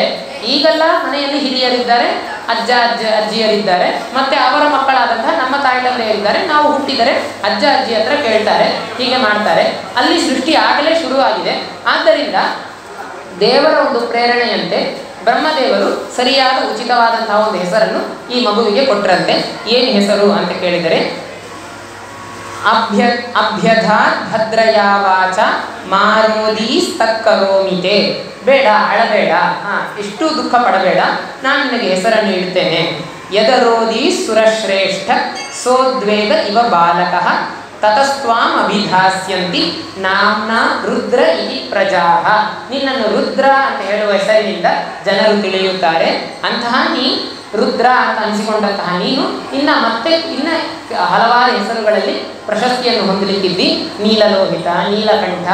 ಈಗೆಲ್ಲ ಮನೆಯಲ್ಲಿ ಹಿರಿಯರಿದ್ದಾರೆ, ಅಜ್ಜಿಯರಿದ್ದಾರೆ, ಮತ್ತು ಅವರ ಮಕ್ಕಳಾದಂತಹ ನಮ್ಮ ತಾಯಿ ತಂದೆಯರಿದ್ದಾರೆ. ನಾವು ಹುಟ್ಟಿದರೆ ಅಜ್ಜಿ ಹತ್ರ ಕೇಳ್ತಾರೆ, ಹೀಗೆ ಮಾಡ್ತಾರೆ. ಅಲ್ಲಿ ಸೃಷ್ಟಿ ಆಗಲೇ ಶುರುವಾಗಿದೆ. ಆದ್ದರಿಂದ ದೇವರ ಒಂದು ಪ್ರೇರಣೆಯಂತೆ ಬ್ರಹ್ಮದೇವರು ಸರಿಯಾದ ಉಚಿತವಾದಂತಹ ಒಂದು ಹೆಸರನ್ನು ಈ ಮಗುವಿಗೆ ಕೊಟ್ಟರಂತೆ. ಏನು ಹೆಸರು ಅಂತ ಕೇಳಿದರೆ, ಅಭ್ಯಧಾತ್ ಭದ್ರಯಾವಾಚ ಮಾರೋದೀಸ್ತತ್ಕರೋಮಿತೆ. ಬೇಡ, ಅಳಬೇಡ, ಇಷ್ಟು ದುಃಖ ಪಡಬೇಡ, ನಾನು ನಿನಗೆ ಹೆಸರನ್ನು ಇಡ್ತೇನೆ. ಯದರೋದಿ ಸುರಶ್ರೇಷ್ಠ ಸೋದ್ವೇಗ ಇವ ಬಾಲಕಃ ತತಸ್ತ್ವಾಂ ಅಭಿಧಾಸ್ಯಂತಿ ನಾಮ್ನಾ ರುದ್ರ ಇತಿ ಪ್ರಜಾಃ. ನಿನ್ನನ್ನು ರುದ್ರ ಅಂತ ಹೇಳುವ ಹೆಸರಿನಿಂದ ಜನರು ತಿಳಿಯುತ್ತಾರೆ. ಅಂತಹ ನೀ ರುದ್ರ ಅಂತ ಅನಿಸಿಕೊಂಡಂತಹ ನೀನು ಇನ್ನು ಹಲವಾರು ಹೆಸರುಗಳಲ್ಲಿ ಪ್ರಶಸ್ತಿಯನ್ನು ಹೊಂದಲಿಕ್ಕಿದ್ದಿ. ನೀಲಲೋಹಿತ, ನೀಲಕಂಠ,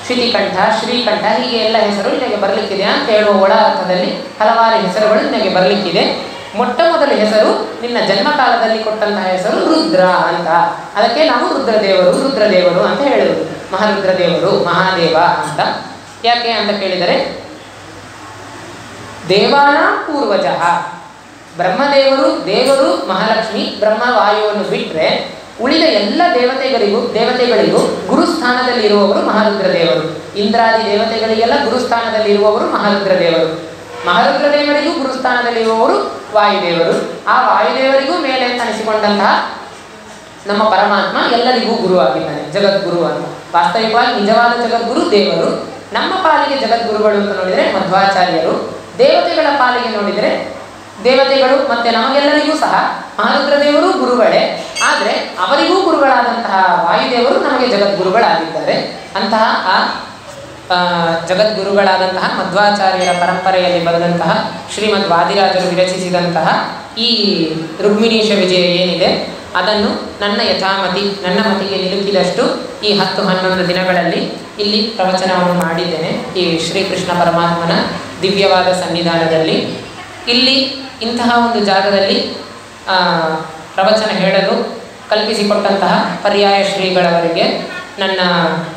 ಕ್ಷಿತಿಕಂಠ, ಶ್ರೀಕಂಠ, ಹೀಗೆ ಎಲ್ಲ ಹೆಸರು ನಿನಗೆ ಬರಲಿಕ್ಕಿದೆ ಅಂತ ಹೇಳುವ ಒಳ ಅರ್ಥದಲ್ಲಿ ಹಲವಾರು ಹೆಸರುಗಳು ನಿನಗೆ ಬರಲಿಕ್ಕಿದೆ. ಮೊಟ್ಟ ಮೊದಲ ಹೆಸರು ನಿನ್ನ ಜನ್ಮಕಾಲದಲ್ಲಿ ಕೊಟ್ಟಂತಹ ಹೆಸರು ರುದ್ರ ಅಂತ. ಅದಕ್ಕೆ ನಾವು ರುದ್ರದೇವರು ಅಂತ ಹೇಳುವುದು. ಮಹಾರುದ್ರದೇವರು, ಮಹಾದೇವ ಅಂತ. ಯಾಕೆ ಅಂತ ಕೇಳಿದರೆ, ದೇವಾನ ಪೂರ್ವಜ, ದೇವರು ಮಹಾಲಕ್ಷ್ಮಿ ಬ್ರಹ್ಮ ವಾಯುವನ್ನು ಬಿಟ್ಟರೆ ಉಳಿದ ಎಲ್ಲ ದೇವತೆಗಳಿಗೂ ಗುರುಸ್ಥಾನದಲ್ಲಿ ಇರುವವರು ಮಹಾರುದ್ರದೇವರು. ಇಂದ್ರಾದಿ ದೇವತೆಗಳಿಗೆಲ್ಲ ಗುರುಸ್ಥಾನದಲ್ಲಿ ಇರುವವರು ಮಹಾರುದ್ರದೇವರು. ಮಹಾರುದ್ರದೇವರಿಗೂ ಗುರುಸ್ಥಾನದಲ್ಲಿರುವವರು ವಾಯುದೇವರು. ಆ ವಾಯುದೇವರಿಗೂ ಮೇಲೆ ಅಂತ ಅನಿಸಿಕೊಂಡಂತಹ ನಮ್ಮ ಪರಮಾತ್ಮ ಎಲ್ಲರಿಗೂ ಗುರುವಾಗಿದ್ದಾನೆ, ಜಗದ್ಗುರು ಅಂತ. ವಾಸ್ತವಿಕವಾಗಿ ನಿಜವಾದ ಜಗದ್ಗುರು ದೇವರು. ನಮ್ಮ ಪಾಲಿಗೆ ಜಗದ್ಗುರುಗಳು ಅಂತ ನೋಡಿದರೆ ಮಧ್ವಾಚಾರ್ಯರು. ದೇವತೆಗಳ ಪಾಲಿಗೆ ನೋಡಿದರೆ ದೇವತೆಗಳು ಮತ್ತು ನಮಗೆಲ್ಲರಿಗೂ ಸಹ ಮಹಾರುದ್ರದೇವರು ಗುರುಗಳೇ. ಆದರೆ ಅವರಿಗೂ ಗುರುಗಳಾದಂತಹ ವಾಯುದೇವರು ನಮಗೆ ಜಗದ್ಗುರುಗಳಾಗಿದ್ದಾರೆ. ಅಂತಹ ಜಗದ್ಗುರುಗಳಾದಂತಹ ಮಧ್ವಾಚಾರ್ಯರ ಪರಂಪರೆಯಲ್ಲಿ ಬರೆದಂತಹ ಶ್ರೀಮದ್ ವಾದಿರಾಜರು ವಿರಚಿಸಿದಂತಹ ಈ ರುಕ್ಮಿಣೀಶ ವಿಜಯ ಏನಿದೆ, ಅದನ್ನು ನನ್ನ ಯಥಾಮತಿ, ನನ್ನ ಮತಿಗೆ ನಿಲುಕಿದಷ್ಟು ಈ 10-11 ದಿನಗಳಲ್ಲಿ ಇಲ್ಲಿ ಪ್ರವಚನವನ್ನು ಮಾಡಿದ್ದೇನೆ. ಈ ಶ್ರೀಕೃಷ್ಣ ಪರಮಾತ್ಮನ ದಿವ್ಯವಾದ ಸನ್ನಿಧಾನದಲ್ಲಿ, ಇಲ್ಲಿ ಇಂತಹ ಒಂದು ಜಾಗದಲ್ಲಿ ಪ್ರವಚನ ಹೇಳಲು ಕಲ್ಪಿಸಿಕೊಟ್ಟಂತಹ ಪರ್ಯಾಯ ಶ್ರೀಗಳವರಿಗೆ ನನ್ನ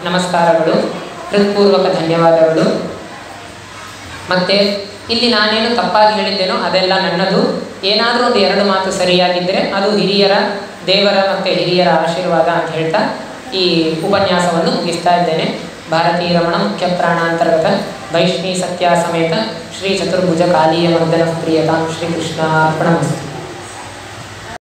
ನಮಸ್ಕಾರಗಳು, ಹೃತ್ಪೂರ್ವಕ ಧನ್ಯವಾದಗಳು. ಮತ್ತು ಇಲ್ಲಿ ನಾನೇನು ತಪ್ಪಾಗಿ ಹೇಳಿದ್ದೇನೋ ಅದೆಲ್ಲ ನನ್ನದು. ಏನಾದರೂ ಒಂದು 2 ಮಾತು ಸರಿಯಾಗಿದ್ದರೆ ಅದು ದೇವರ ಮತ್ತು ಹಿರಿಯರ ಆಶೀರ್ವಾದ ಅಂತ ಹೇಳ್ತಾ ಈ ಉಪನ್ಯಾಸವನ್ನು ಮುಗಿಸ್ತಾ ಇದ್ದೇನೆ. ಭಾರತೀ ರಮಣ ಮುಖ್ಯ ಪ್ರಾಣಾಂತರ್ಗತ ವೈಷ್ಣಿ ಸತ್ಯ ಸಮೇತ ಶ್ರೀ ಚತುರ್ಭುಜ ಕಾಲೀಯ ಮರ್ದನ ಪ್ರಿಯತಾಂ ಶ್ರೀಕೃಷ್ಣಾರ್ಪಣಮಸ್ತು.